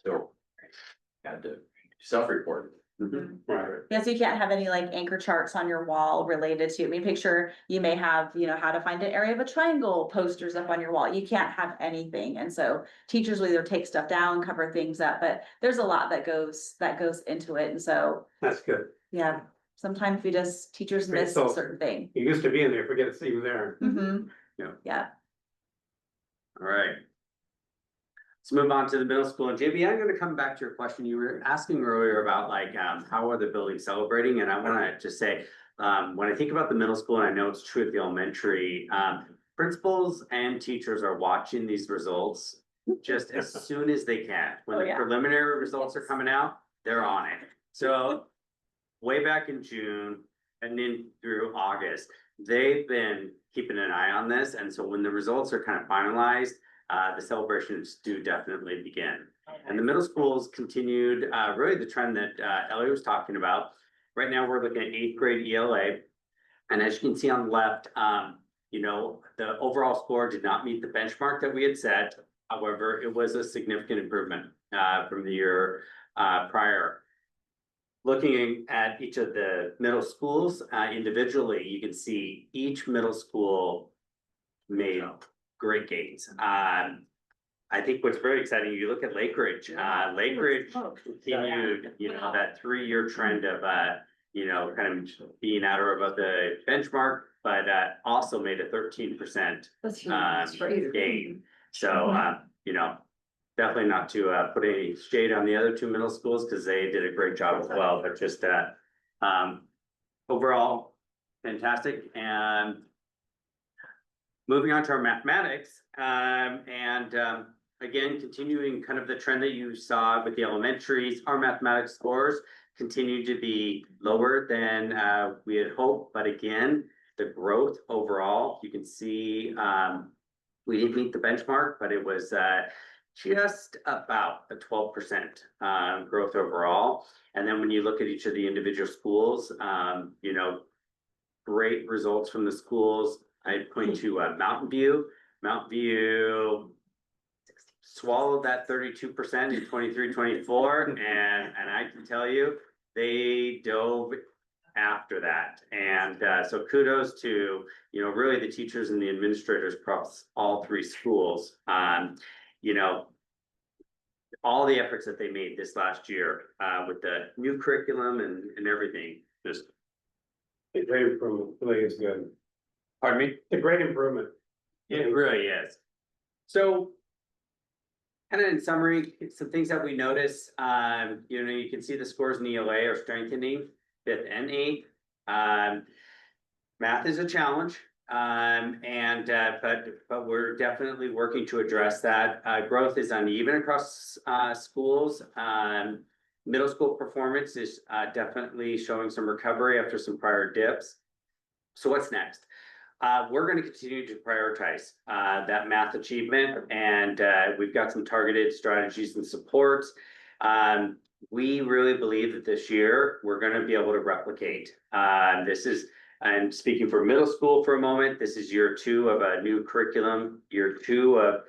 So had to self-report. Mhm. Right. Yes, you can't have any like anchor charts on your wall related to, I mean, picture, you may have, you know, how to find an area of a triangle posters up on your wall. You can't have anything. And so teachers will either take stuff down, cover things up, but there's a lot that goes into it. And so, That's good. yeah, sometimes teachers Okay, miss so- a certain thing. You used to be in there, forget it's even there. Mhm. Yeah. Yeah. All right. Let's move on to the middle school. And JB, I'm gonna come back to your question. You were asking earlier about like, how are the buildings celebrating? And I wanna just say, when I think about the middle school, and I know it's true at the elementary, principals and teachers are watching these results just as soon as they can. When Oh, the yeah. preliminary results are coming out, they're on it. So way back in June and then through August, they've been keeping an eye on this. And so when the results are kind of finalized, the celebrations do definitely begin. And the middle schools continued, really the trend that Ellie was talking about. Right now, we're looking at 8th grade ELA. And as you can see on the left, you know, the overall score did not meet the benchmark that we had set. However, it was a significant improvement from the year prior. Looking at each of the middle schools individually, you can see each middle school made great gains. I think what's very exciting, you look at Lake Ridge, Lake Ridge continued, you know, that 3-year trend of, you know, kind of being at or above the benchmark, but also made a 13% That's huge. That's great. gain. So, you know, definitely not to put any shade on the other 2 middle schools because they did a great job as well, but just overall fantastic. And moving on to our mathematics, again, continuing kind of the trend that you saw with the elementaries, our mathematics scores continue to be lower than we had hoped. But again, the growth overall, you can see we didn't meet the benchmark, but it was just about a 12% growth overall. And then when you look at each of the individual schools, you know, great results from the schools. I point to Mountain View. Mountain View swallowed that 32% in 23-24, and I can tell you they dove after that. And so kudos to, you know, really the teachers and the administrators across all 3 schools. You know, all the efforts that they made this last year with the new curriculum and everything, just A great improvement, really is good. pardon me. A great improvement. It really is. So, kind of in summary, some things that we notice, you know, you can see the scores in ELA are strengthening 5th and 8th. Math is a challenge, but we're definitely working to address that. Growth is uneven across schools. Middle school performance is definitely showing some recovery after some prior dips. So what's next? We're going to continue to prioritize that math achievement, and we've got some targeted strategies and supports. We really believe that this year we're going to be able to replicate. I'm speaking for middle school for a moment. This is year 2 of a new curriculum, year 2 of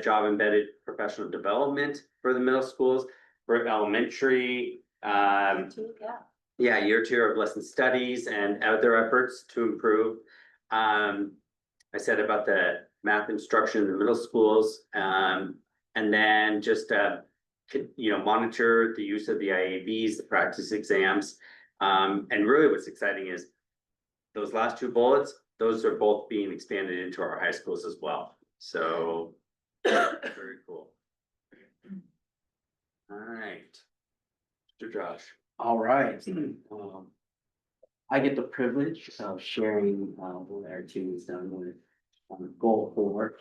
job embedded professional development for the middle schools. For elementary, year 2 of lesson studies and other efforts to improve. I said about the math instruction in the middle schools, and then just you know, monitor the use of the IABs, the practice exams. And really what's exciting is those last 2 bullets, those are both being expanded into our high schools as well. So very cool. All right, Mr. Josh. All right. I get the privilege of sharing what our team has done with goal 4.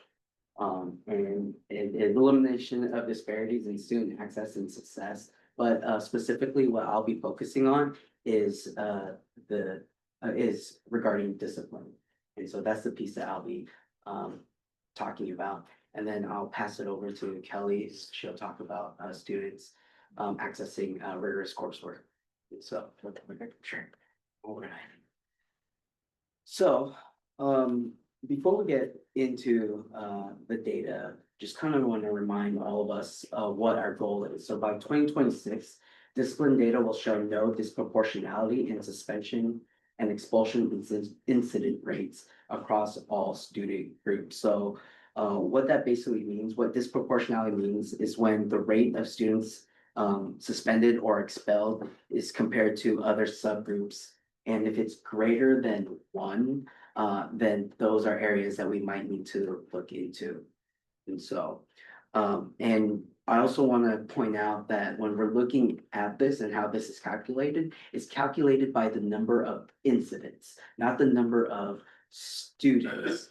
And elimination of disparities in student access and success. But specifically what I'll be focusing on is is regarding discipline. And so that's the piece that I'll be talking about. And then I'll pass it over to Kelly. She'll talk about students accessing rigorous coursework. So, sure. All right. So, before we get into the data, just kind of want to remind all of us what our goal is. So by 2026, Discipline data will show no disproportionality in suspension and expulsion incident rates across all student groups. So what that basically means, what disproportionality means is when the rate of students suspended or expelled is compared to other subgroups. And if it's greater than one, then those are areas that we might need to look into. And so, and I also want to point out that when we're looking at this and how this is calculated, it's calculated by the number of incidents, not the number of students,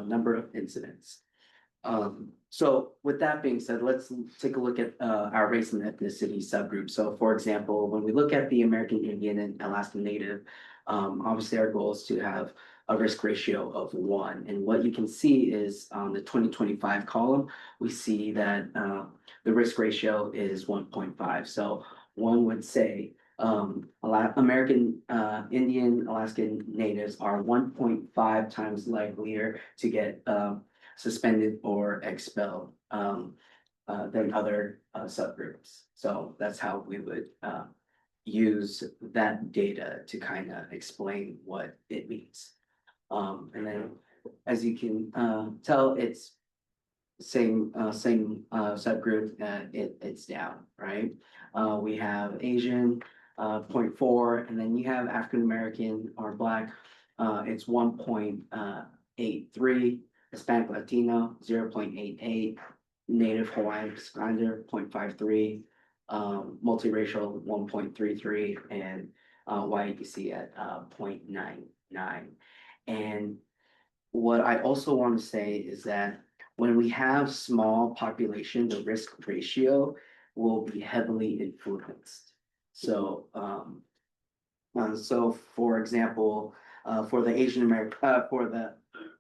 number of incidents. So with that being said, let's take a look at our race and ethnicity subgroup. So for example, when we look at the American Indian and Alaskan Native, obviously our goal is to have a risk ratio of 1. And what you can see is on the 2025 column, we see that the risk ratio is 1.5. So one would say American Indian, Alaskan Natives are 1.5 times likelier to get suspended or expelled than other subgroups. So that's how we would use that data to kind of explain what it means. And then, as you can tell, it's same subgroup. It's down, right? We have Asian 0.4, and then you have African American or Black. It's 1.83. Hispanic Latino 0.88, Native Hawaiian Islander 0.53, multiracial 1.33, and white you see at 0.99. And what I also want to say is that when we have small population, the risk ratio will be heavily influenced. So, so for example, for the for the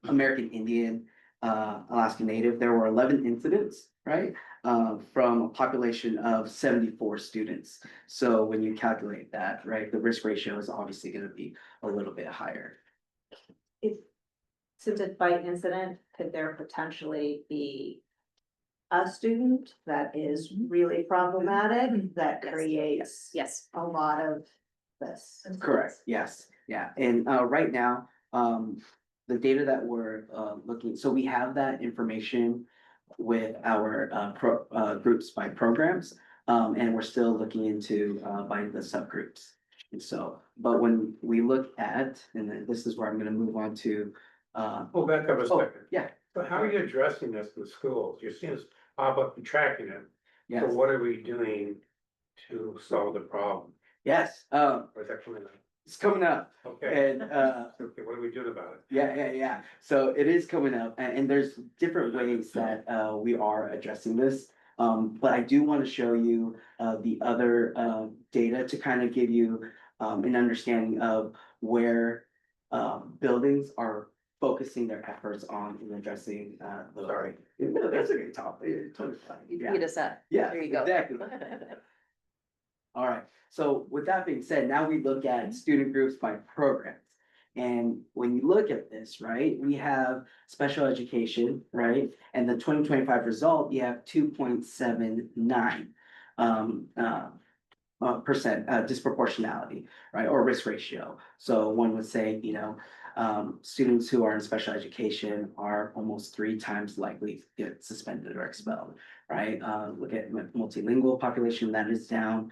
American Indian, Alaska Native, there were 11 incidents, right? From a population of 74 students. So when you calculate that, right, the risk ratio is obviously going to be a little bit higher. Since it's by incident, could there potentially be a student that is really problematic that Yes. creates Yes. a lot of this? Correct, yes, yeah, and right now, the data that we're looking, so we have that information with our groups by programs, and we're still looking into by the subgroups. And so, but when we look at, and then this is where I'm gonna move on to. Oh, back up a Oh, second. yeah, So how are you addressing this in the schools? You're seeing this pop up and tracking it. yes, So what are we doing to solve the problem? yes, Or is that coming up? it's coming up, Okay, and okay, what are we doing about it? yeah. So it is coming up, and there's different ways that we are addressing this. But I do want to show you the other data to kind of give you an understanding of where buildings are focusing their efforts on in addressing the. Sorry, no, that's a good topic. Totally fine. You Yeah. beat us up. Yeah, There you go. exactly. All right, so with that being said, now we look at student groups by programs. And when you look at this, right, we have special education, right? And the 2025 result, you have 2.79 percent disproportionality, right, or risk ratio. So one would say, students who are in special education are almost 3 times likely to get suspended or expelled, right? Look at multilingual population, that is down.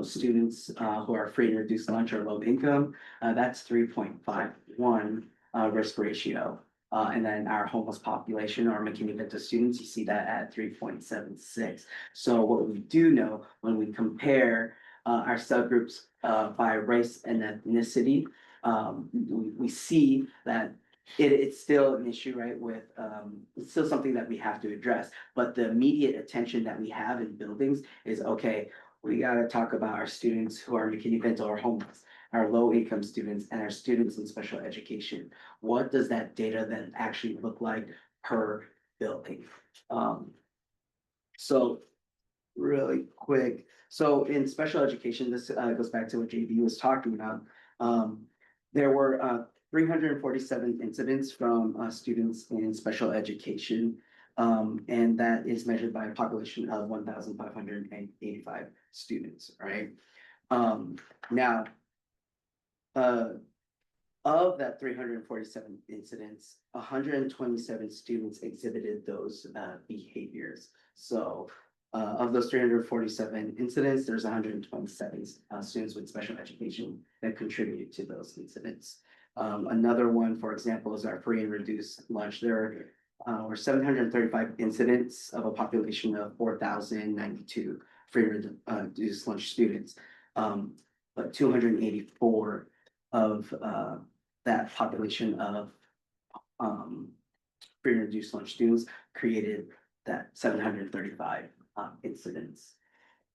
Students who are free and reduced lunch or low income, that's 3.51 risk ratio. And then our homeless population or McKinney-Vento students, you see that at 3.76. So what we do know when we compare our subgroups by race and ethnicity, we see that it's still an issue, right? With it's still something that we have to address. But the immediate attention that we have in buildings is okay. We got to talk about our students who are McKinney-Vento or homeless, our low income students, and our students in special education. What does that data then actually look like per building? So really quick, so in special education, this goes back to what JB was talking about. There were 347 incidents from students in special education And that is measured by a population of 1,585 students, right? Now, of that 347 incidents, 127 students exhibited those behaviors. So of those 347 incidents, there's 127 students with special education that contributed to those incidents. Another one, for example, is our free and reduced lunch. There were 735 incidents of a population of 4,092 free and reduced lunch students. But 284 of that population of free and reduced lunch students created that 735 incidents.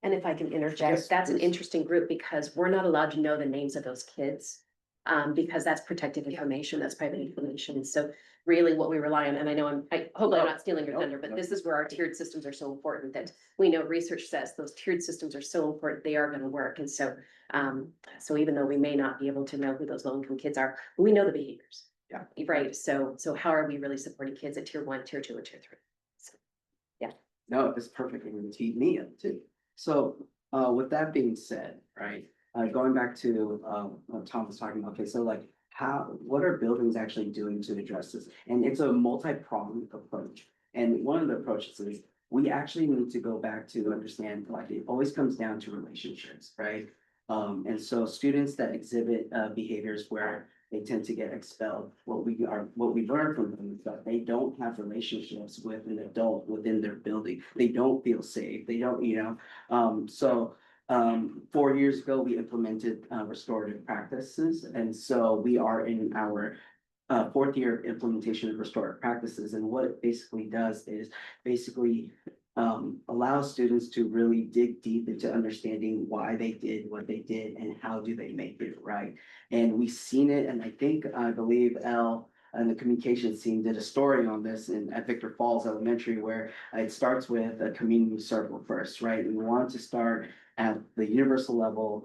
And if I can interject, Yes, that's an please. interesting group because we're not allowed to know the names of those kids. Because that's protected information, that's private information. So really what we rely on, and I hope I'm not stealing your thunder, but this is where our tiered systems are so important that we know research says those tiered systems are so important, they are gonna work. And so, so even though we may not be able to know who those low income kids are, we know the behaviors. Yeah. Right, so how are we really supporting kids at tier 1, tier 2, and tier 3? So, No, it's perfect, and you teed me up too. So, with that being said, right, going back to, what Tom was talking about, okay, so like, what are buildings actually doing to address this? And it's a multi-pronged approach. And one of the approaches is, we actually need to go back to understand, like, it always comes down to relationships, right? And so students that exhibit, behaviors where they tend to get expelled, what we learn from them is that they don't have relationships with an adult within their building. They don't feel safe, they don't, 4 years ago, we implemented restorative practices, and so we are in our fourth year of implementation of restorative practices, and what it basically does is basically allows students to really dig deep into understanding why they did what they did and how do they make it right. And we've seen it, and I believe Elle and the communications team did a story on this at Victor Falls Elementary, where it starts with a community circle first, right? We want to start at the universal level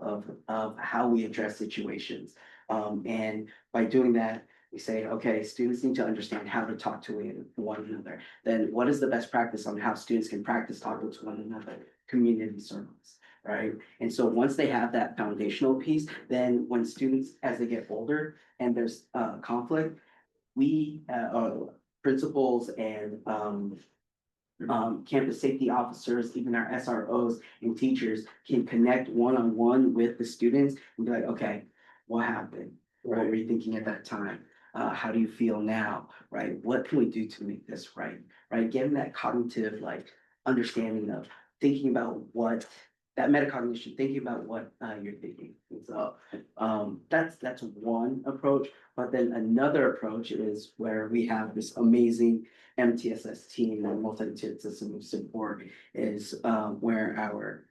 of how we address situations. And by doing that, we say, okay, students need to understand how to talk to one another. Then what is the best practice on how students can practice talking to one another? Community circles, right? And so once they have that foundational piece, then when students, as they get older and there's conflict, we, principals and campus safety officers, even our SROs and teachers can connect one-on-one with the students and be like, okay, what happened? What were you thinking at that time? How do you feel now, right? What can we do to make this right? Right, getting that cognitive, like, understanding of thinking about what, that metacognition, thinking about what you're thinking. And so, that's one approach, but then another approach is where we have this amazing MTSS team, or multi-tiered system of support, is where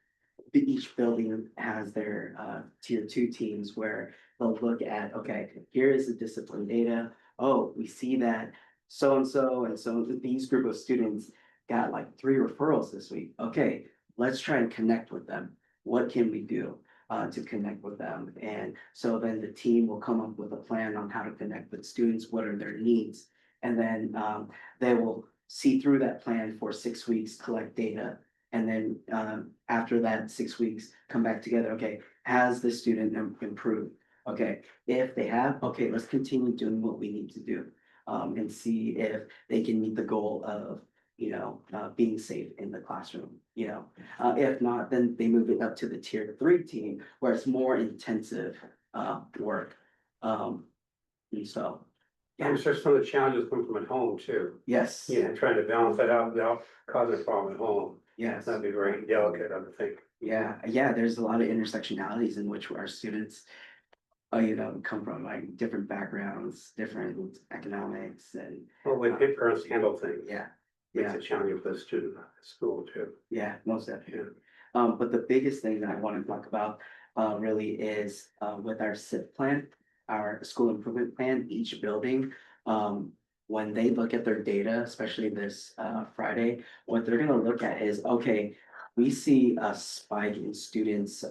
each building has their tier 2 teams where they'll look at, okay, here is the discipline data. Oh, we see that so and so these group of students got like 3 referrals this week. Okay, let's try and connect with them. What can we do to connect with them? And so then the team will come up with a plan on how to connect with students, what are their needs, and then they will see through that plan for 6 weeks, collect data. And then after that 6 weeks, come back together. Okay, has the student improved? Okay, if they have, okay, let's continue doing what we need to do and see if they can meet the goal of, being safe in the classroom. If not, then they move it up to the tier 3 team where it's more intensive work. And so, I'm sure some of the challenges come from at home too. yes, Yeah, trying to balance that out without causing a problem at home. yes. That'd be very delicate, I would think. Yeah, there's a lot of intersectionalities in which our students, come from like different backgrounds, different economics, and Or when parents handle things. yeah, Makes it challenging for the student at school too. yeah, most definitely. But the biggest thing that I want to talk about really is with our SIP plan, our school improvement plan, each building. When they look at their data, especially this Friday, what they're gonna look at is, okay, we see a spike in students,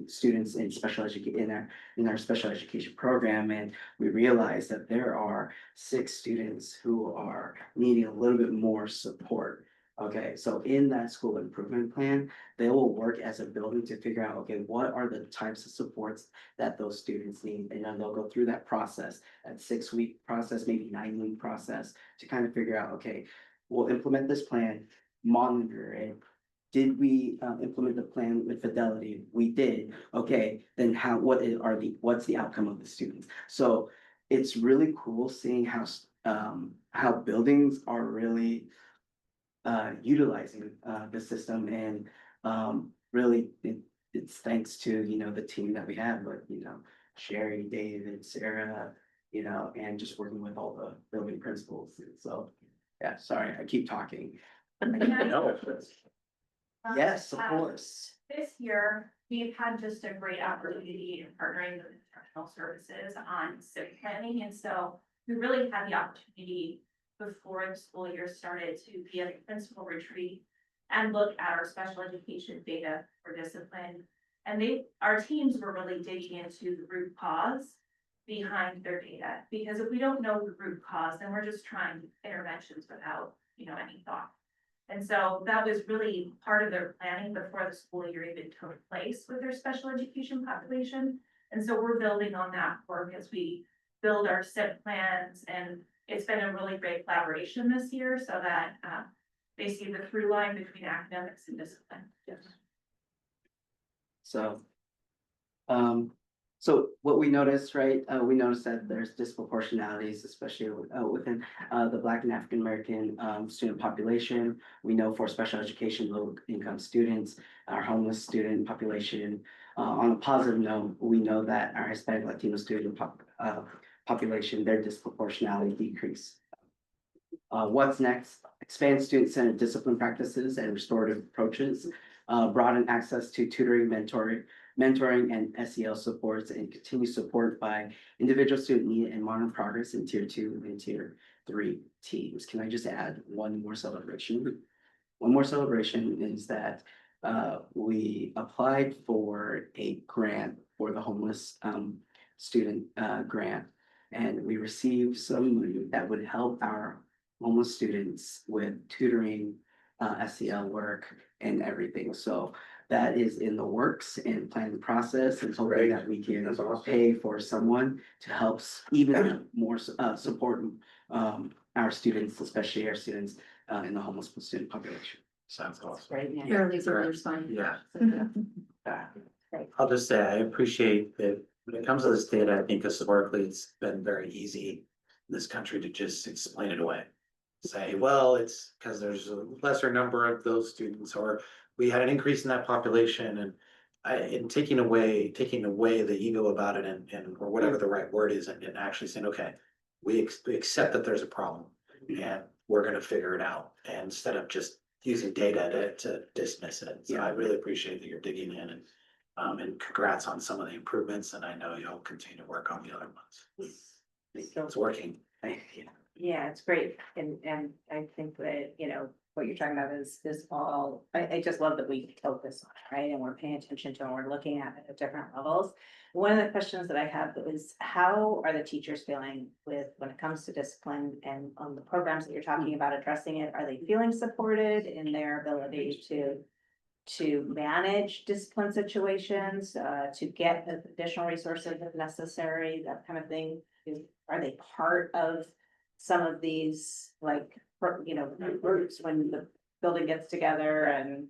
students in special education, in our special education program, and we realize that there are 6 students who are needing a little bit more support. Okay, so in that school improvement plan, they will work as a building to figure out, okay, what are the types of supports that those students need? And then they'll go through that process, that 6-week process, maybe 9-week process, to kind of figure out, okay, we'll implement this plan, monitor it. Did we implement the plan with fidelity? We did. Okay, then what's the outcome of the students? So it's really cool seeing how buildings are really utilizing the system, and really it's thanks to, the team that we have, but Sherry, David, Sarah, and just working with all the building principals. So yeah, sorry, I keep talking. No. Yes, of course. This year, we've had just a great opportunity in partnering with instructional services on civic planning, and so we really had the opportunity before the school year started to be at a principal retreat and look at our special education data for discipline. And our teams were really digging into the root cause behind their data, because if we don't know the root cause, then we're just trying interventions without, any thought. And so that was really part of their planning before the school year even took place with their special education population. And so we're building on that work as we build our SIP plans, and it's been a really great collaboration this year so that they see the through line between academics and discipline. So, so what we noticed, right, we noticed that there's disproportionalities, especially within the Black and African American student population. We know for special education, low income students, our homeless student population. On a positive note, we know that our Hispanic Latino student population, their disproportionality decrease. What's next? Expand student-centered discipline practices and restorative approaches, broaden access to tutoring, mentoring and SEL supports, and continue support by individual student need and modern progress in tier 2 and tier 3 teams. Can I just add one more celebration? One more celebration is that we applied for a grant for the homeless student grant, and we received some money that would help our homeless students with tutoring, SEL work and everything. So that is in the works and planning process, and hoping Great. that we can That's awesome. pay for someone to help even more support our students, especially our students in the homeless student population. Sounds awesome. Right, Fairly's are responding. Yeah. Yeah. I'll just say, I appreciate that when it comes to this data, I think historically it's been very easy in this country to just explain it away. Say, well, it's because there's a lesser number of those students, or we had an increase in that population, and taking away the ego about it, and or whatever the right word is, and actually saying, okay, we accept that there's a problem and we're gonna figure it out, and instead of just using data to dismiss it. So I really appreciate that you're digging in, and congrats on some of the improvements, and I know you'll continue to work on the other ones. It's working. Yeah, it's great. And I think that, what you're talking about is all, I just love that we focus on it, right? And we're paying attention to, and we're looking at it at different levels. One of the questions that I have is, how are the teachers feeling when it comes to discipline and on the programs that you're talking about addressing it? Are they feeling supported in their ability to manage discipline situations, to get additional resources if necessary, that kind of thing? Are they part of some of these, groups when the building gets together? And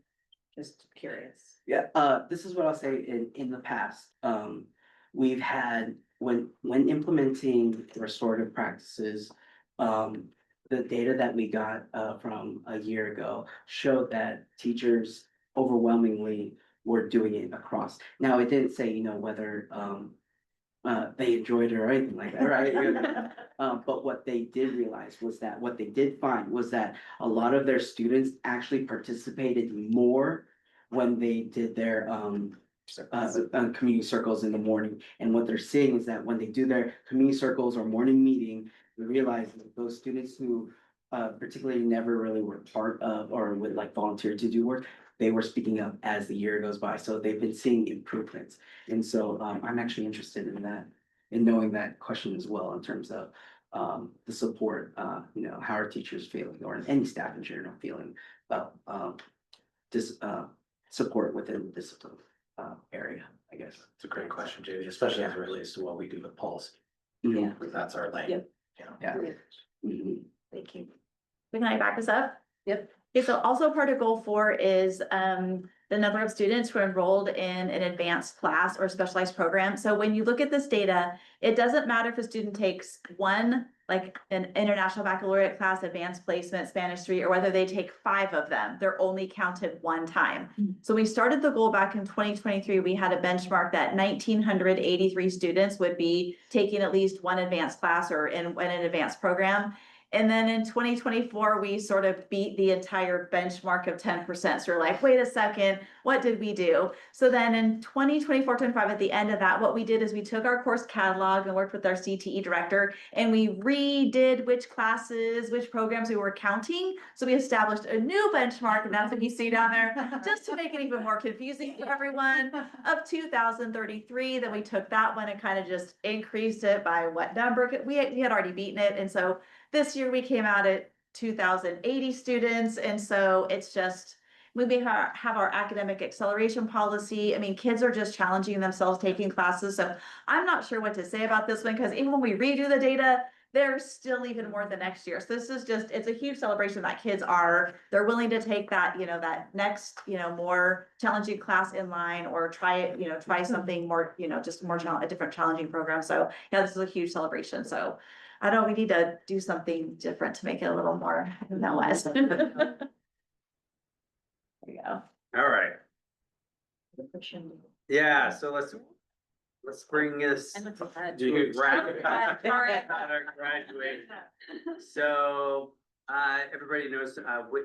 just curious. Yeah, this is what I'll say in the past. We've had, when implementing restorative practices, the data that we got from a year ago showed that teachers overwhelmingly were doing it across. Now, it didn't say, whether they enjoyed it or anything like that, right? But what they did realize was that, what they did find was that a lot of their students actually participated more when they did their community circles in the morning. And what they're seeing is that when they do their community circles or morning meeting, we realize that those students who particularly never really were part of or would like volunteer to do work, they were speaking up as the year goes by, so they've been seeing improvements. And so I'm actually interested in that, in knowing that question as well in terms of the support, how are teachers feeling or any staff in general feeling about this support within the discipline area, I guess. It's a great question, JD, especially as it relates to what we do with policy. Yeah. Because that's our lane. Yep. Yeah. Mhm. Thank you. Can I back this up? Yep. Okay, so also part of goal 4 is the number of students who are enrolled in an advanced class or specialized program. So when you look at this data, it doesn't matter if a student takes one, like an international baccalaureate class, advanced placement, Spanish 3, or whether they take 5 of them, they're only counted one time. So we started the goal back in 2023, we had a benchmark that 1,983 students would be taking at least one advanced class or in an advanced program. And then in 2024, we sort of beat the entire benchmark of 10%. So we're like, wait a second, what did we do? So then in 2024-25, at the end of that, what we did is we took our course catalog and worked with our CTE director, and we redid which classes, which programs we were counting. So we established a new benchmark, and that's what you see down there, just to make it even more confusing for everyone, of 2,033. Then we took that one and kind of just increased it by what number? We had already beaten it. And so this year we came out at 2,080 students. And so it's just, we have our academic acceleration policy. I mean, kids are just challenging themselves taking classes. So I'm not sure what to say about this one, because even when we redo the data, there's still even more the next year. So this is just, it's a huge celebration that kids they're willing to take that, that next, more challenging class in line, or try it, try something more, just more a different challenging program. So yeah, this is a huge celebration. So I don't, we need to do something different to make it a little more Mountain There you go. All right, yeah, so let's bring this. to graduate. So, everybody knows,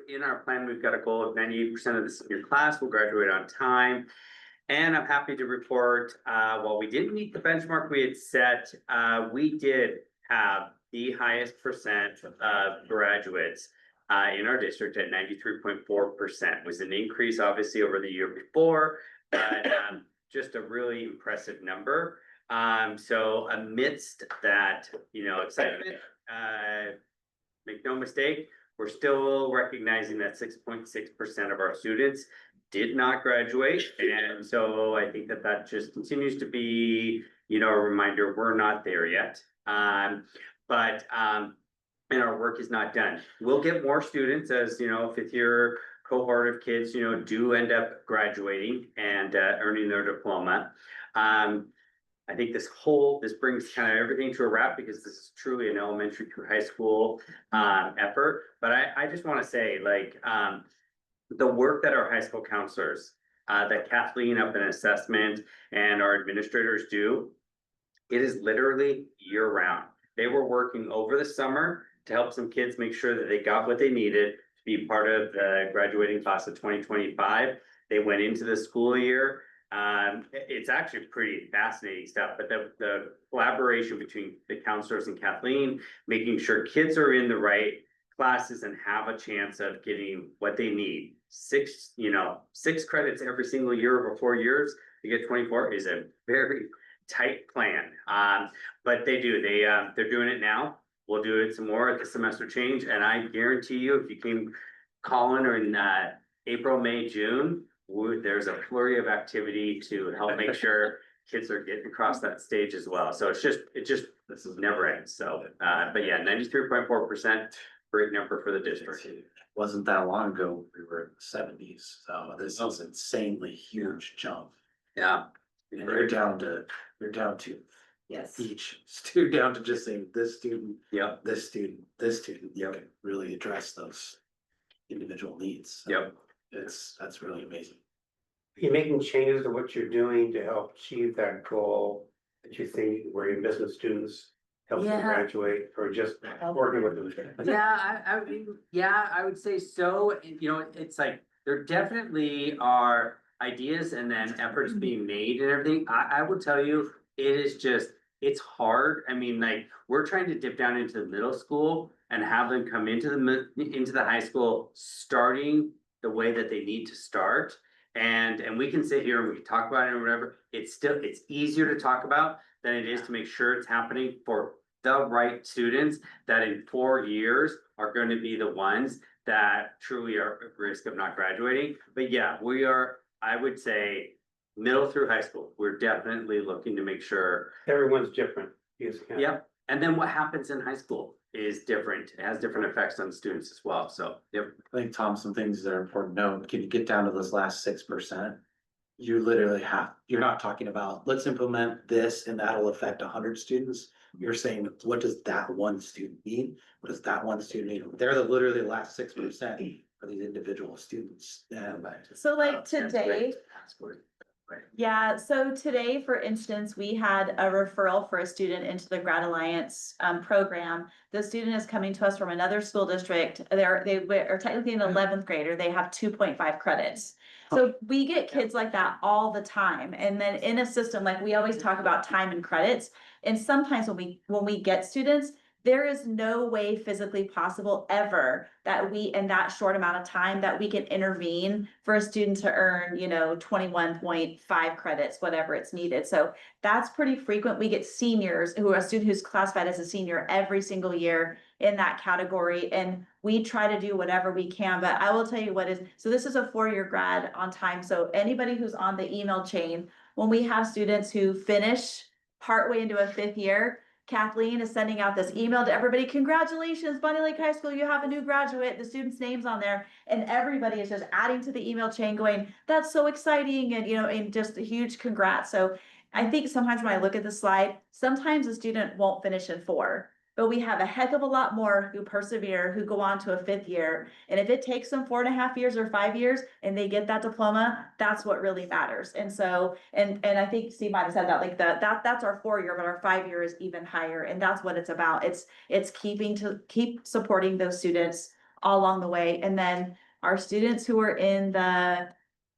in our plan, we've got a goal of 98% of the senior class will graduate on time. And I'm happy to report, while we didn't meet the benchmark we had set, we did have the highest percent of graduates in our district at 93.4%. Was an increase obviously over the year before, but just a really impressive number. So amidst that, excitement, make no mistake, we're still recognizing that 6.6% of our students did not graduate. And so I think that just continues to be, a reminder, we're not there yet. And our work is not done. We'll get more students as, 5th year cohort of kids, do end up graduating and earning their diploma. I think this brings kind of everything to a wrap, because this is truly an elementary through high school effort. But I just want to say, the work that our high school counselors, that Kathleen up in assessment and our administrators do, it is literally year round. They were working over the summer to help some kids make sure that they got what they needed to be part of the graduating class of 2025. They went into the school year. It's actually pretty fascinating stuff, but the collaboration between the counselors and Kathleen, making sure kids are in the right classes and have a chance of getting what they need. 6 credits every single year over 4 years to get 24 is a very tight plan. But they're doing it now. We'll do it some more at the semester change. And I guarantee you, if you came calling or in April, May, June, there's a flurry of activity to help make sure kids are getting across that stage as well. So this is never ends. So, but yeah, 93.4%, great number for the district. Wasn't that long ago, we were in the 70s. So this is insanely huge jump. Yeah. And they're down to Yes. each student, down to just saying this student, Yep. this student, this student. You can really address those individual needs. So Yep. that's really amazing. You're making changes to what you're doing to help achieve that goal that you think where your business students help them Yeah. graduate, or just working with them? I would say so. It's like, there definitely are ideas and then efforts being made and everything. I will tell you, it is just it's hard. I mean, like, we're trying to dip down into the middle school and have them come into the high school, starting the way that they need to start. And we can sit here and we can talk about it or whatever. It's easier to talk about than it is to make sure it's happening for the right students that in 4 years are going to be the ones that truly are at risk of not graduating. But yeah, we are, I would say, middle through high school, we're definitely looking to make sure. Everyone's different. Yes, yeah. Yep, and then what happens in high school is different. It has different effects on students as well, so, yep. I think, Tom, some things that are important to note, can you get down to this last 6%? You literally you're not talking about, let's implement this and that'll affect 100 students. You're saying, what does that one student need? What does that one student need? They're the literally last 6% for these individual students. And So like That's today, great. yeah, so today, for instance, we had a referral for a student into the Grad Alliance program. The student is coming to us from another school district. They are technically an 11th grader. They have 2.5 credits. So we get kids like that all the time. And then in a system, like we always talk about time and credits. And sometimes when we get students, there is no way physically possible ever that we, in that short amount of time, that we can intervene for a student to earn, 21.5 credits, whatever it's needed. So that's pretty frequent. We get seniors who are a student who's classified as a senior every single year in that category. And we try to do whatever we can, but I will tell you so this is a 4-year grad on time. So anybody who's on the email chain, when we have students who finish partway into a 5th year, Kathleen is sending out this email to everybody. Congratulations, Bunny Lake High School, you have a new graduate. The student's name's on there. And everybody is just adding to the email chain going, that's so exciting. And, and just a huge congrats. So I think sometimes when I look at the slide, sometimes a student won't finish in 4. But we have a heck of a lot more who persevere, who go on to a 5th year. And if it takes them 4.5 years or 5 years and they get that diploma, that's what really matters. And so, and I think Steve might have said that, like that's our 4-year, but our 5-year is even higher. And that's what it's about. It's keep supporting those students all along the way. And then our students who are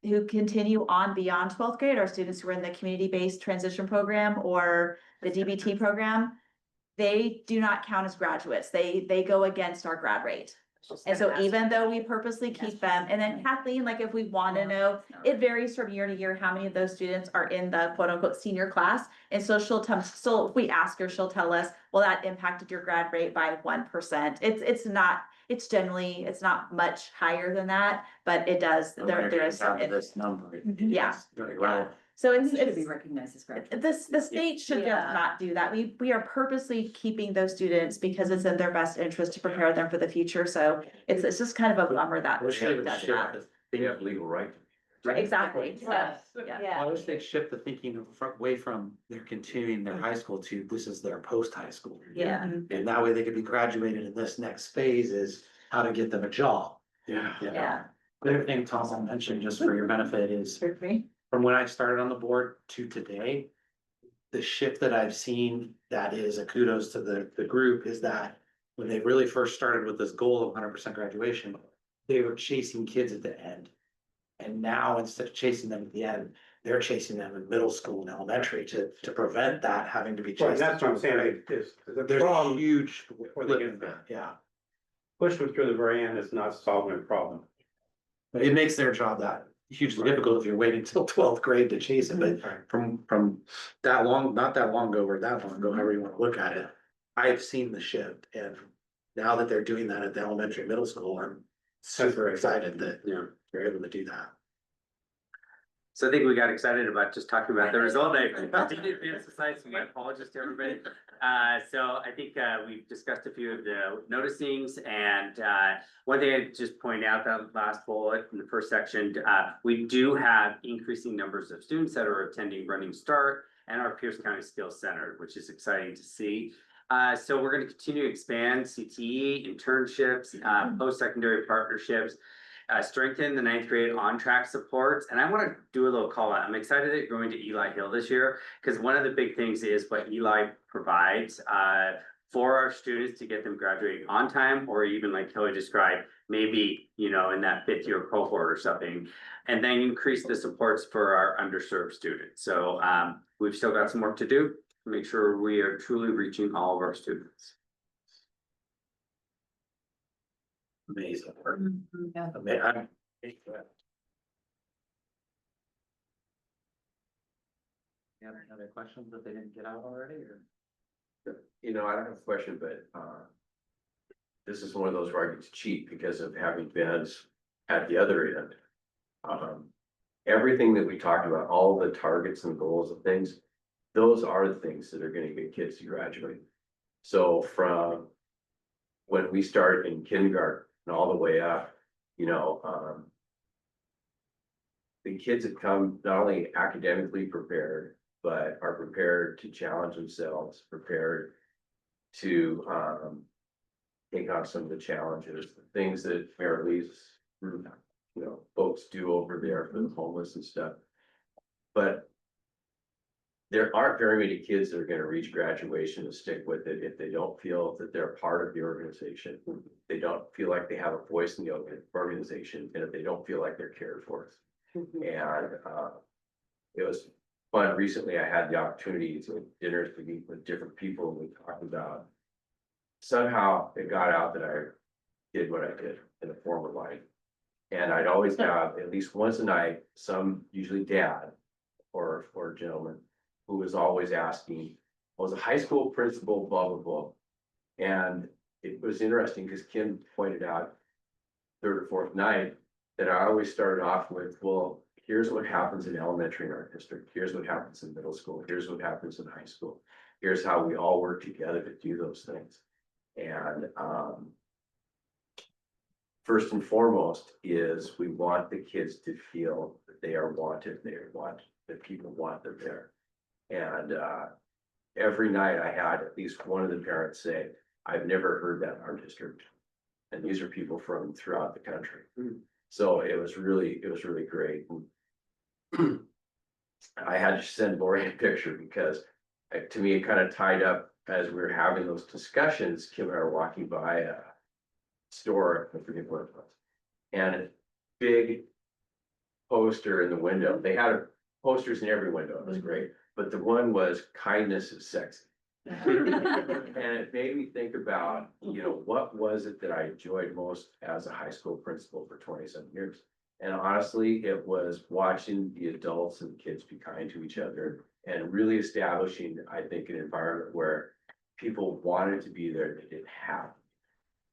who continue on beyond 12th grade, our students who are in the community-based transition program or the DBT program, they do not count as graduates. They go against our grad rate. And so even though we purposely keep them, and then Kathleen, like if we want to know, it varies from year to year how many of those students are in the quote unquote senior class. And so if we ask her, she'll tell us, well, that impacted your grad rate by 1%. It's not much higher than that, but it does. There is this number. Yeah. Very well. So It should it's be recognized as graduates. the state should just not do that. We are purposely keeping those students because it's in their best interest to prepare them for the future. So it's just kind of a bummer that. We should does shift that. the They thinking. have legal right. Right, exactly. Yes. Yeah. Yeah. I wish they'd shift the thinking away from they're continuing their high school to this is their post-high school. Yeah. And that way they could be graduated in this next phase is how to get them a job. Yeah. Yeah. The other thing Tom mentioned, just for your benefit, is from when I started on the board to today, the shift that I've seen that is a kudos to the group is that when they really first started with this goal of 100% graduation, they were chasing kids at the end. And now instead of chasing them at the end, they're chasing them in middle school and elementary to prevent that having to be Well, chased. that's what I'm saying, the There's a problem, huge before they flip get in that, yeah. push them through the very end is not solving a problem. But it makes their job that hugely difficult if you're waiting till 12th grade to chase it, but from that long, not that long ago or that long ago, however you wanna look at it. I've seen the shift and now that they're doing that at the elementary, middle school, I'm super excited that they're able to do that. So I think we got excited about just talking about the result. I didn't advance the slides, so my apologies to everybody. So I think we've discussed a few of the noticings and one thing I just point out, that last bullet in the first section, we do have increasing numbers of students that are attending Running Start and our Pierce County Skills Center, which is exciting to see. So we're going to continue to expand CTE, internships, post-secondary partnerships, strengthen the 9th grade on-track supports. And I want to do a little call out. I'm excited that you're going to Eli Hill this year because one of the big things is what Eli provides for our students to get them graduating on time, or even like Kelly described, maybe, in that 5th year cohort or something, and then increase the supports for our underserved students. So we've still got some work to do. make sure we are truly reaching all of our students. Amazing work. Yeah. I'm. You have any other questions that they didn't get out already, or? You know, I don't have a question, but, this is one of those where I get to cheat because of having been at the other end. Everything that we talked about, all the targets and goals and things, those are the things that are gonna get kids to graduate. So from when we start in kindergarten and all the way up, you know, the kids have come not only academically prepared, but are prepared to challenge themselves, prepared to, take on some of the challenges, the things that Mary Lee's, you know, folks do over there for the homeless and stuff. But there aren't very many kids that are gonna reach graduation and stick with it if they don't feel that they're part of the organization. They don't feel like they have a voice in the organization, and if they don't feel like they're cared for. And it was fun. Recently, I had the opportunity to dinners to meet with different people, and we talked about somehow it got out that I did what I did in a former life. And I'd always have at least once a night, some usually dad or gentleman who was always asking, I was a high school principal, blah, blah, blah. And it was interesting because Kim pointed out third or fourth night that I always started off with, well, here's what happens in elementary in our district. Here's what happens in middle school. Here's what happens in high school. Here's how we all work together to do those things. And first and foremost is we want the kids to feel that they are wanted, that people want them there. And every night I had at least one of the parents say, I've never heard that in our district. And these are people from throughout the country. So it was really great. I had to send Lori a picture because to me, it kind of tied up as we were having those discussions. Kim and I were walking by a store, I forget what it was, and a big poster in the window. They had posters in every window. It was great, but the one was kindness is sexy. And it made me think about, you know, what was it that I enjoyed most as a high school principal for 27 years? And honestly, it was watching the adults and kids be kind to each other and really establishing, I think, an environment where people wanted to be there, they didn't have.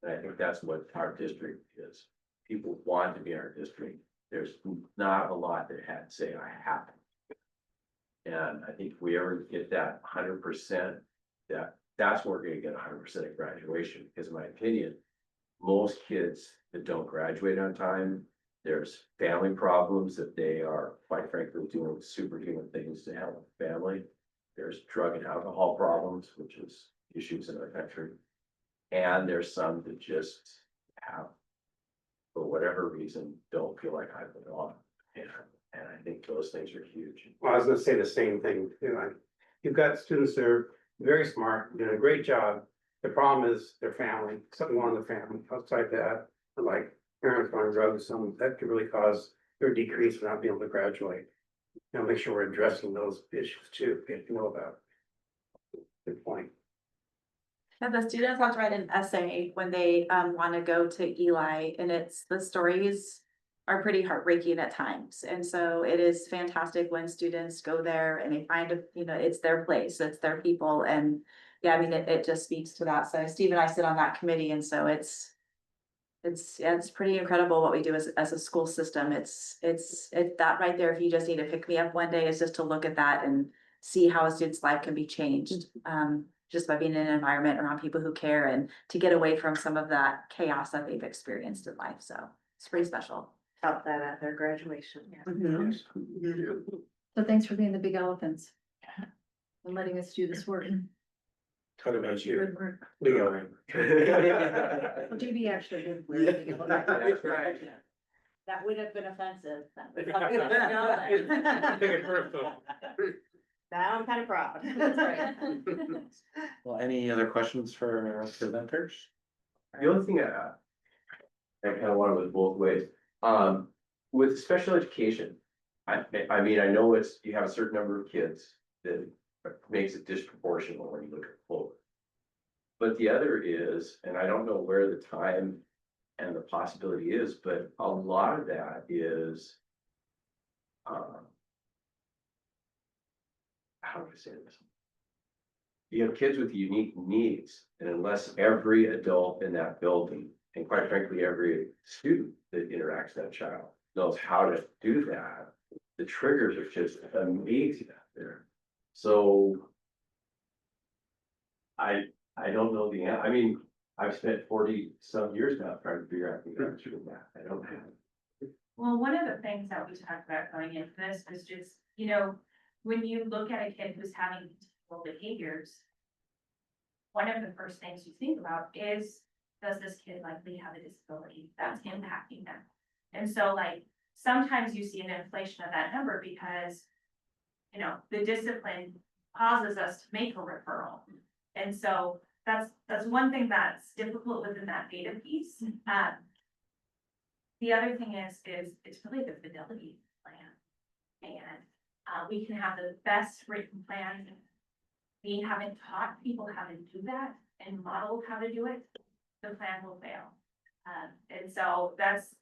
And I think that's what our district is. People want to be in our district. There's not a lot that had to say, I have to. And I think if we ever get that 100%, that's where we're gonna get 100% at graduation, because in my opinion, most kids that don't graduate on time, there's family problems that they are, quite frankly, doing superhuman things to help the family. There's drug and alcohol problems, which is issues in our country. And there's some that just have, for whatever reason, don't feel like I belong. And I think those things are huge. Well, I was gonna say the same thing, you know, you've got students that are very smart, doing a great job. The problem is their family, something wrong with their family, outside that, like parents on drugs, some that could really cause their decrease for not being able to graduate. You know, make sure we're addressing those issues too, if you know about. Good point. And the students have to write an essay when they want to go to Eli, and the stories are pretty heartbreaking at times. And so it is fantastic when students go there and they find, you know, it's their place, it's their people. And yeah, I mean, it just speaks to that. So Steve and I sit on that committee, and so it's pretty incredible what we do as a school system. It's that right there. If you just need to pick me up one day, is just to look at that and see how a student's life can be changed. Just by being in an environment around people who care and to get away from some of that chaos that they've experienced in life. So it's pretty special. Felt that at their graduation. So thanks for being the big elephants. And letting us do this work. Talk about you. Good work. Leo. Well, JB actually did. wear the big elephant. That's right. That would have been offensive. Take it personal. Now I'm kind of proud. That's right. Well, any other questions for our presenters? The only thing I kind of want to with both ways, with special education, I mean, I know you have a certain number of kids that makes it disproportional when you look at full. But the other is, and I don't know where the time and the possibility is, but a lot of that is. How do I say this? You have kids with unique needs, and unless every adult in that building, and quite frankly, every student that interacts with that child knows how to do that, the triggers are just amazing out there. So. I don't know I mean, I've spent 40 some years now trying to figure out the answer to that. I don't have. Well, one of the things that we talked about going into this is just, you know, when you look at a kid who's having particular behaviors. One of the first things you think about is, does this kid likely have a disability that's impacting them? And so like, sometimes you see an inflation of that number because, you know, the discipline causes us to make a referral. And so that's one thing that's difficult within that data piece. The other thing is it's really the fidelity plan. And we can have the best written plan. We haven't taught people how to do that and modeled how to do it, the plan will fail. And so that's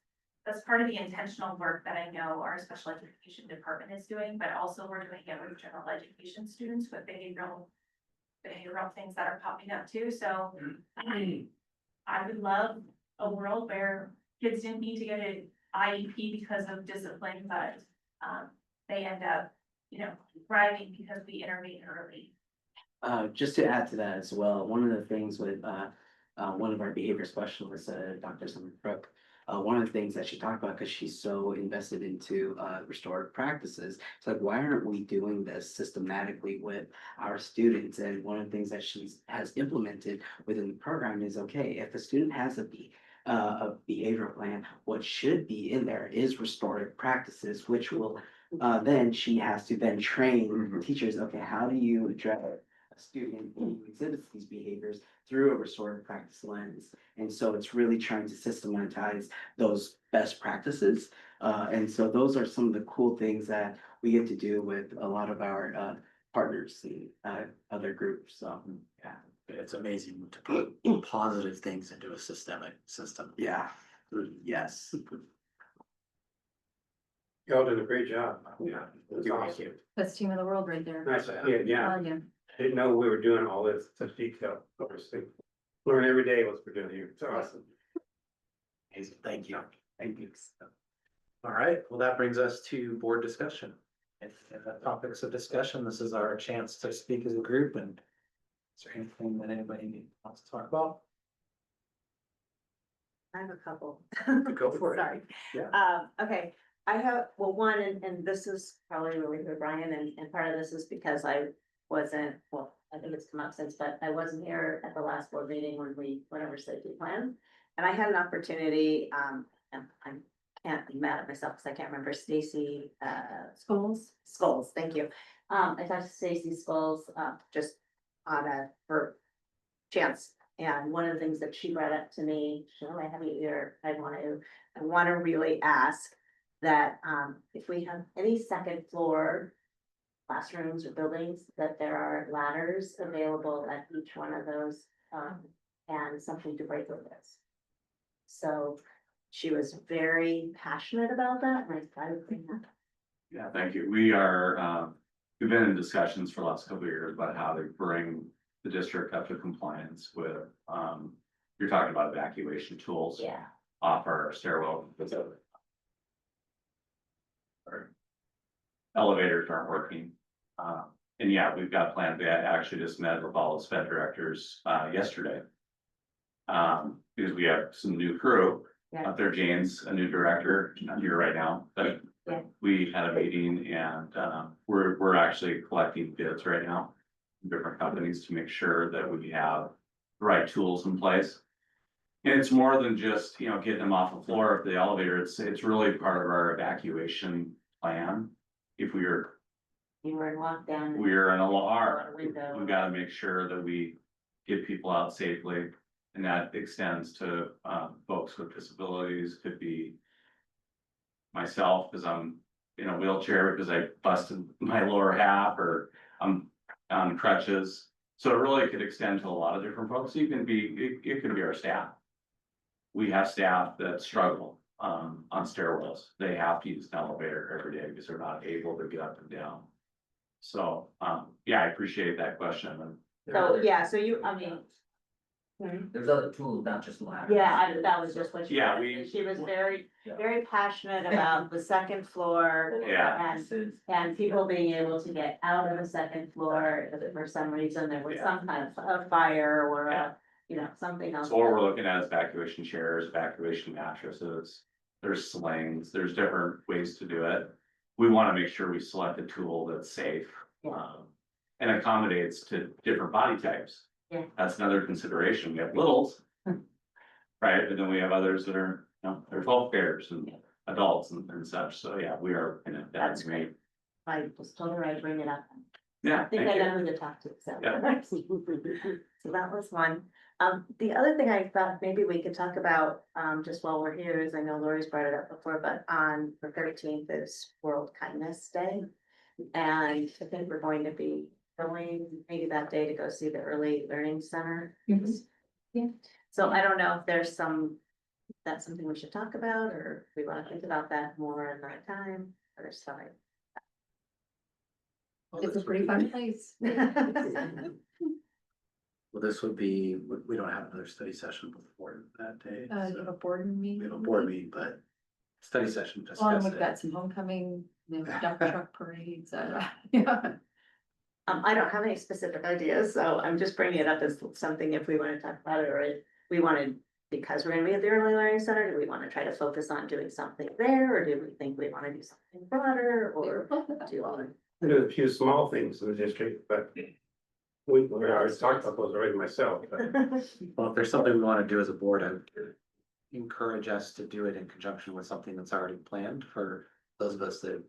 part of the intentional work that I know our special education department is doing, but also we're doing it with general education students with behavioral things that are popping up too. So I would love a world where kids didn't need to get an IEP because of discipline, but they end up, you know, thriving because we intervene early. Just to add to that as well, one of the things with one of our behavior specialists, Dr. Sumner-Bonney, one of the things that she talked about, because she's so invested into restorative practices, it's like, why aren't we doing this systematically with our students? And one of the things that she has implemented within the program is, okay, if a student has a behavioral plan, what should be in there is restorative practices, which will then she has to then train teachers, okay, how do you address a student who exhibits these behaviors through a restorative practice lens? And so it's really trying to systematize those best practices. And so those are some of the cool things that we get to do with a lot of our partners and other groups. So yeah. It's amazing to put positive things into a systemic system. Yeah. Yes. Y'all did a great job. Yeah. That's Thank awesome. you. Best team in the world right there. Nice, yeah. Oh, yeah. Didn't know we were doing all this such detail. Obviously, learn every day what we're doing here. It's awesome. Amazing. Thank you. Thank you. All right, well, that brings us to board discussion. And topics of discussion, this is our chance to speak as a group, and is there anything that anybody wants to talk about? I have a couple. Go for it. Sorry. Yeah. Okay, I have, well, one, and this is probably really for Brian, and part of this is because I wasn't, well, I think it's come up since, but I wasn't here at the last board meeting when we went over safety plan. And I had an opportunity, and I can't be mad at myself because I can't remember Stacy, Scholes, thank you. I talked to Stacy Scholes, just on her chance. And one of the things that she brought up to me, I have it here, I want to really ask that, if we have any second floor classrooms or buildings, that there are ladders available at each one of those, and something to break with this. So she was very passionate about that, and I would bring that. Yeah, thank you. We are, we've been in discussions for the last couple of years about how to bring the district up to compliance with, you're talking about evacuation tools. Yeah. Off our stairwell. Our elevators aren't working. And yeah, we've got plans. We actually just met with all the sped directors, yesterday. Because we have some new crew. Yeah. Up there, Jane's a new director, not here right now, but Yeah. we had a meeting and we're actually collecting bids right now. From different companies to make sure that we have the right tools in place. And it's more than just, you know, getting them off the floor of the elevator. It's really part of our evacuation plan. If You were in lockdown. we're in a alarm, Out a window. we gotta make sure that we get people out safely. And that extends to folks with disabilities, could be myself, because I'm in a wheelchair because I busted my lower half, or I'm on crutches. So it really could extend to a lot of different folks. It could be our staff. We have staff that struggle on stairwells. They have to use an elevator every day because they're not able to get up and down. So, yeah, I appreciate that question. And So, yeah, so you, I mean. There's other tools, not just ladders. Yeah, that was just what she. Yeah, said. She was very passionate about the second floor. Yeah. And people being able to get out of the second floor if for some reason there was some kind of a fire or Yeah. something else. So what we're looking at is evacuation chairs, evacuation mattresses, there's slings, there's different ways to do it. We want to make sure we select a tool that's safe, and accommodates to different body types. Yeah. That's another consideration. We have littles. Right, and then we have others that are, they're 12 pairs and adults and such. So yeah, we are, That's great. I was told her I'd bring it up. Yeah, I think thank I you. know who to talk to, so. Yeah. So that was one. The other thing I thought maybe we could talk about, just while we're here is I know Lori's brought it up before, but on the 13th is World Kindness Day. And I think we're going to be going maybe that day to go see the Early Learning Center. Yeah. So I don't know if there's that's something we should talk about, or if we want to think about that more another time, or something. It's a pretty fun place. Well, this would be, we don't have another study session before that day. You have a board We meeting? have a board meeting, but study session Well, and discuss we've it. got some homecoming, dump truck parades, yeah. I don't have any specific ideas, so I'm just bringing it up as something if we want to talk about it, or if we wanted, because we're gonna be at the Early Learning Center, do we want to try to focus on doing something there, or do we think we want to do something broader, or do you all? There's a few small things in the district, but we already talked about those already myself, but Well, if there's something we want to do as a board, I would encourage us to do it in conjunction with something that's already planned for those of us that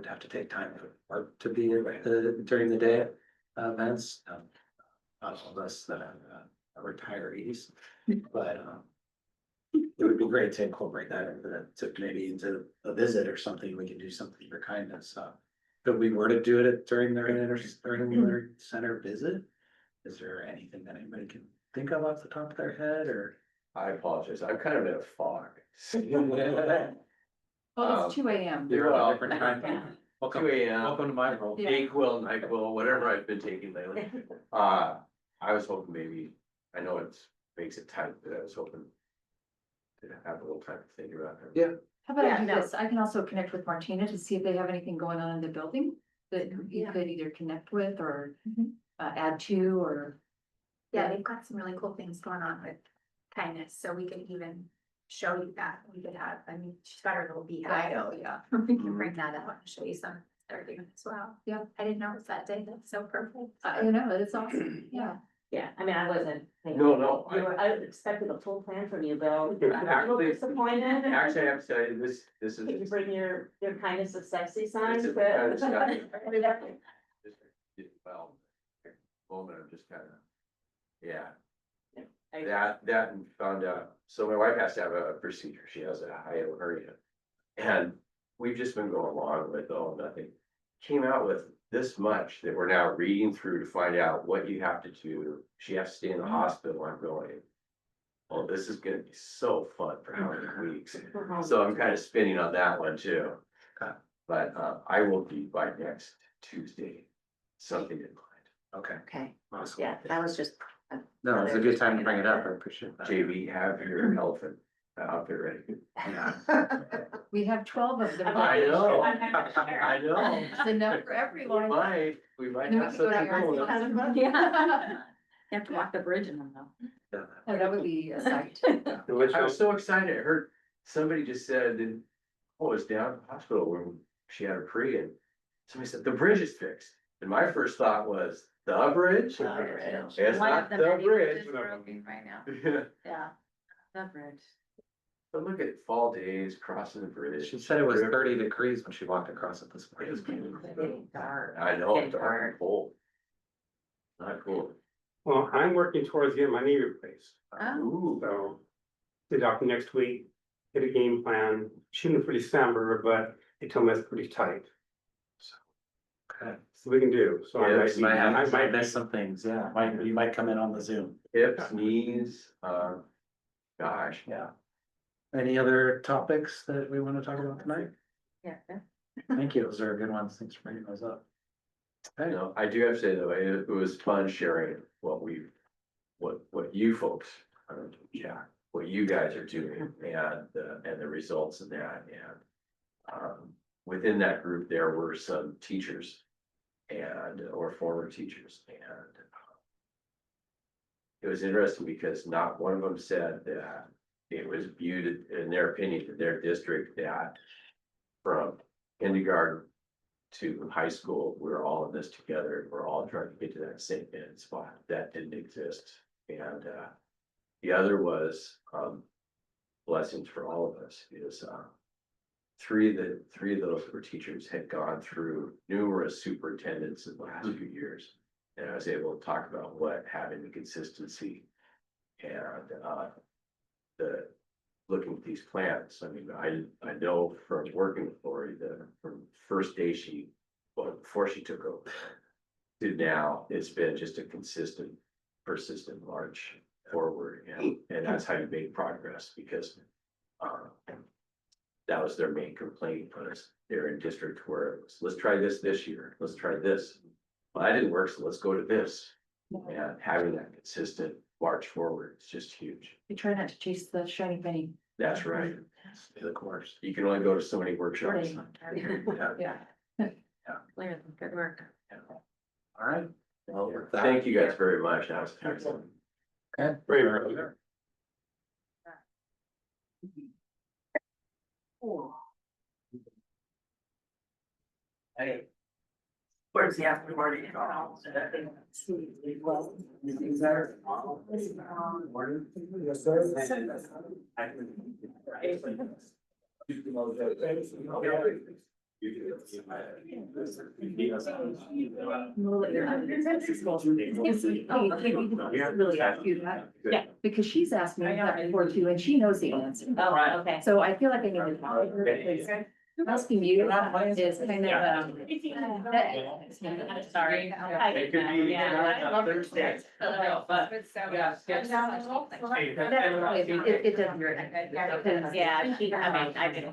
have to take time or to be during the day events. Not all of us that are retirees, but it would be great to incorporate that into a visit or something. We can do something for kindness. If we were to do it during their center visit, is there anything that anybody can think of off the top of their head or? I apologize, I'm kind of in a fog. Well, it's 2 AM. You're on a Well, different time. Welcome, 2 a.m. welcome to my world. Yeah. Dayquil, NyQuil, whatever I've been taking lately. I was hoping maybe, I know makes it tight, but I was hoping to have a little time to think about it. Yeah. How about I Yeah, do no. this? I can also connect with Martina to see if they have anything going on in the building that you Yeah. could either connect with or add to, or. Yeah, they've got some really cool things going on with kindness, so we could even show you that. We could have, I mean, she's got her little beehive. Yeah. We can bring that up and show you some they're doing as well. Yeah. I didn't know it was that day. That's so perfect. It's awesome, yeah. Yeah, I mean, I wasn't. No, I expected a full plan from you, Bill. I'm a little Actually- disappointed. actually, I have to tell you, this is. Can you bring your kindness of sexy signs? It's a- but- it's got- Well, moment, I'm just kind of, yeah, that and found out, so my wife has to have a procedure, she has a hiatal hernia. And we've just been going along with, nothing, came out with this much that we're now reading through to find out what you have to do, she has to stay in the hospital, I'm going. Well, this is gonna be so fun for how many weeks, so I'm kind of spinning on that one too. But I will be by next Tuesday, something in mind. Okay, Okay, awesome. yeah, that was just. No, it's a good time to bring it up. I appreciate that. JB, have your elephant outfit ready. Yeah. We have 12 of them. I know, I know. It's enough for everyone. We might No, have we can go something to going. ours. Yeah. You have to walk the bridge in them though. Oh, that would be a sight. I was so excited, I heard somebody just said that, oh, it's down at the hospital room, she had her pre, and somebody said, the bridge is fixed. And my first thought was, the bridge? It's One not of the the many bridge. bridges broken right now. Yeah. Yeah, the bridge. But look at fall days, crossing the bridge. She said it was River. 30 degrees when she walked across it this morning. It's getting dark. I know, Getting it's dark and dark. cold. Not cool. well, I'm working towards getting my knee replaced. Oh, Ooh, So, the doctor next week, get a game plan, shooting for December, but they told me it's pretty tight. So we can do, so I might, Might have, I might might miss some things, yeah, you might come in on the Zoom, Hips, knees, gosh. yeah. Any other topics that we wanna talk about tonight? Yeah. Thank you, those are good ones, thanks for bringing those up. You know, I do have to say though, it was fun sharing what you folks, yeah, what you guys are doing and the results of that and. Within that group, there were some teachers or former teachers and. It was interesting because not one of them said that it was viewed in their opinion, in their district that. From kindergarten to high school, we're all in this together, we're all trying to get to that same end spot, that didn't exist. And the other was blessings for all of us is three of those were teachers had gone through numerous superintendents in the last few years. And I was able to talk about what having the consistency and the looking at these plans. I mean, I know from working with Lori that from first day before she took over to now, it's been just a consistent, persistent march forward. And that's how you make progress because that was their main complaint was they're in district where it was, let's try this year, let's try this. Well, that didn't work, so let's go to this. And having that consistent march forward is just huge. We try not to chase the shiny penny. That's right. Stay the course. You can only go to so many workshops. Yeah. Good work. All right. Well, with that- Thank you guys very much. That was excellent. Okay. Very good. Hey. Where's the after party? Really ask you that. Yeah. Because she's asked me that before too, and she knows the answer. Oh, right, okay. So I feel like I need to tell her because asking you is kind of, Sorry. It could be. Yeah, I love it. Thursday. it doesn't. Yeah, I mean, I didn't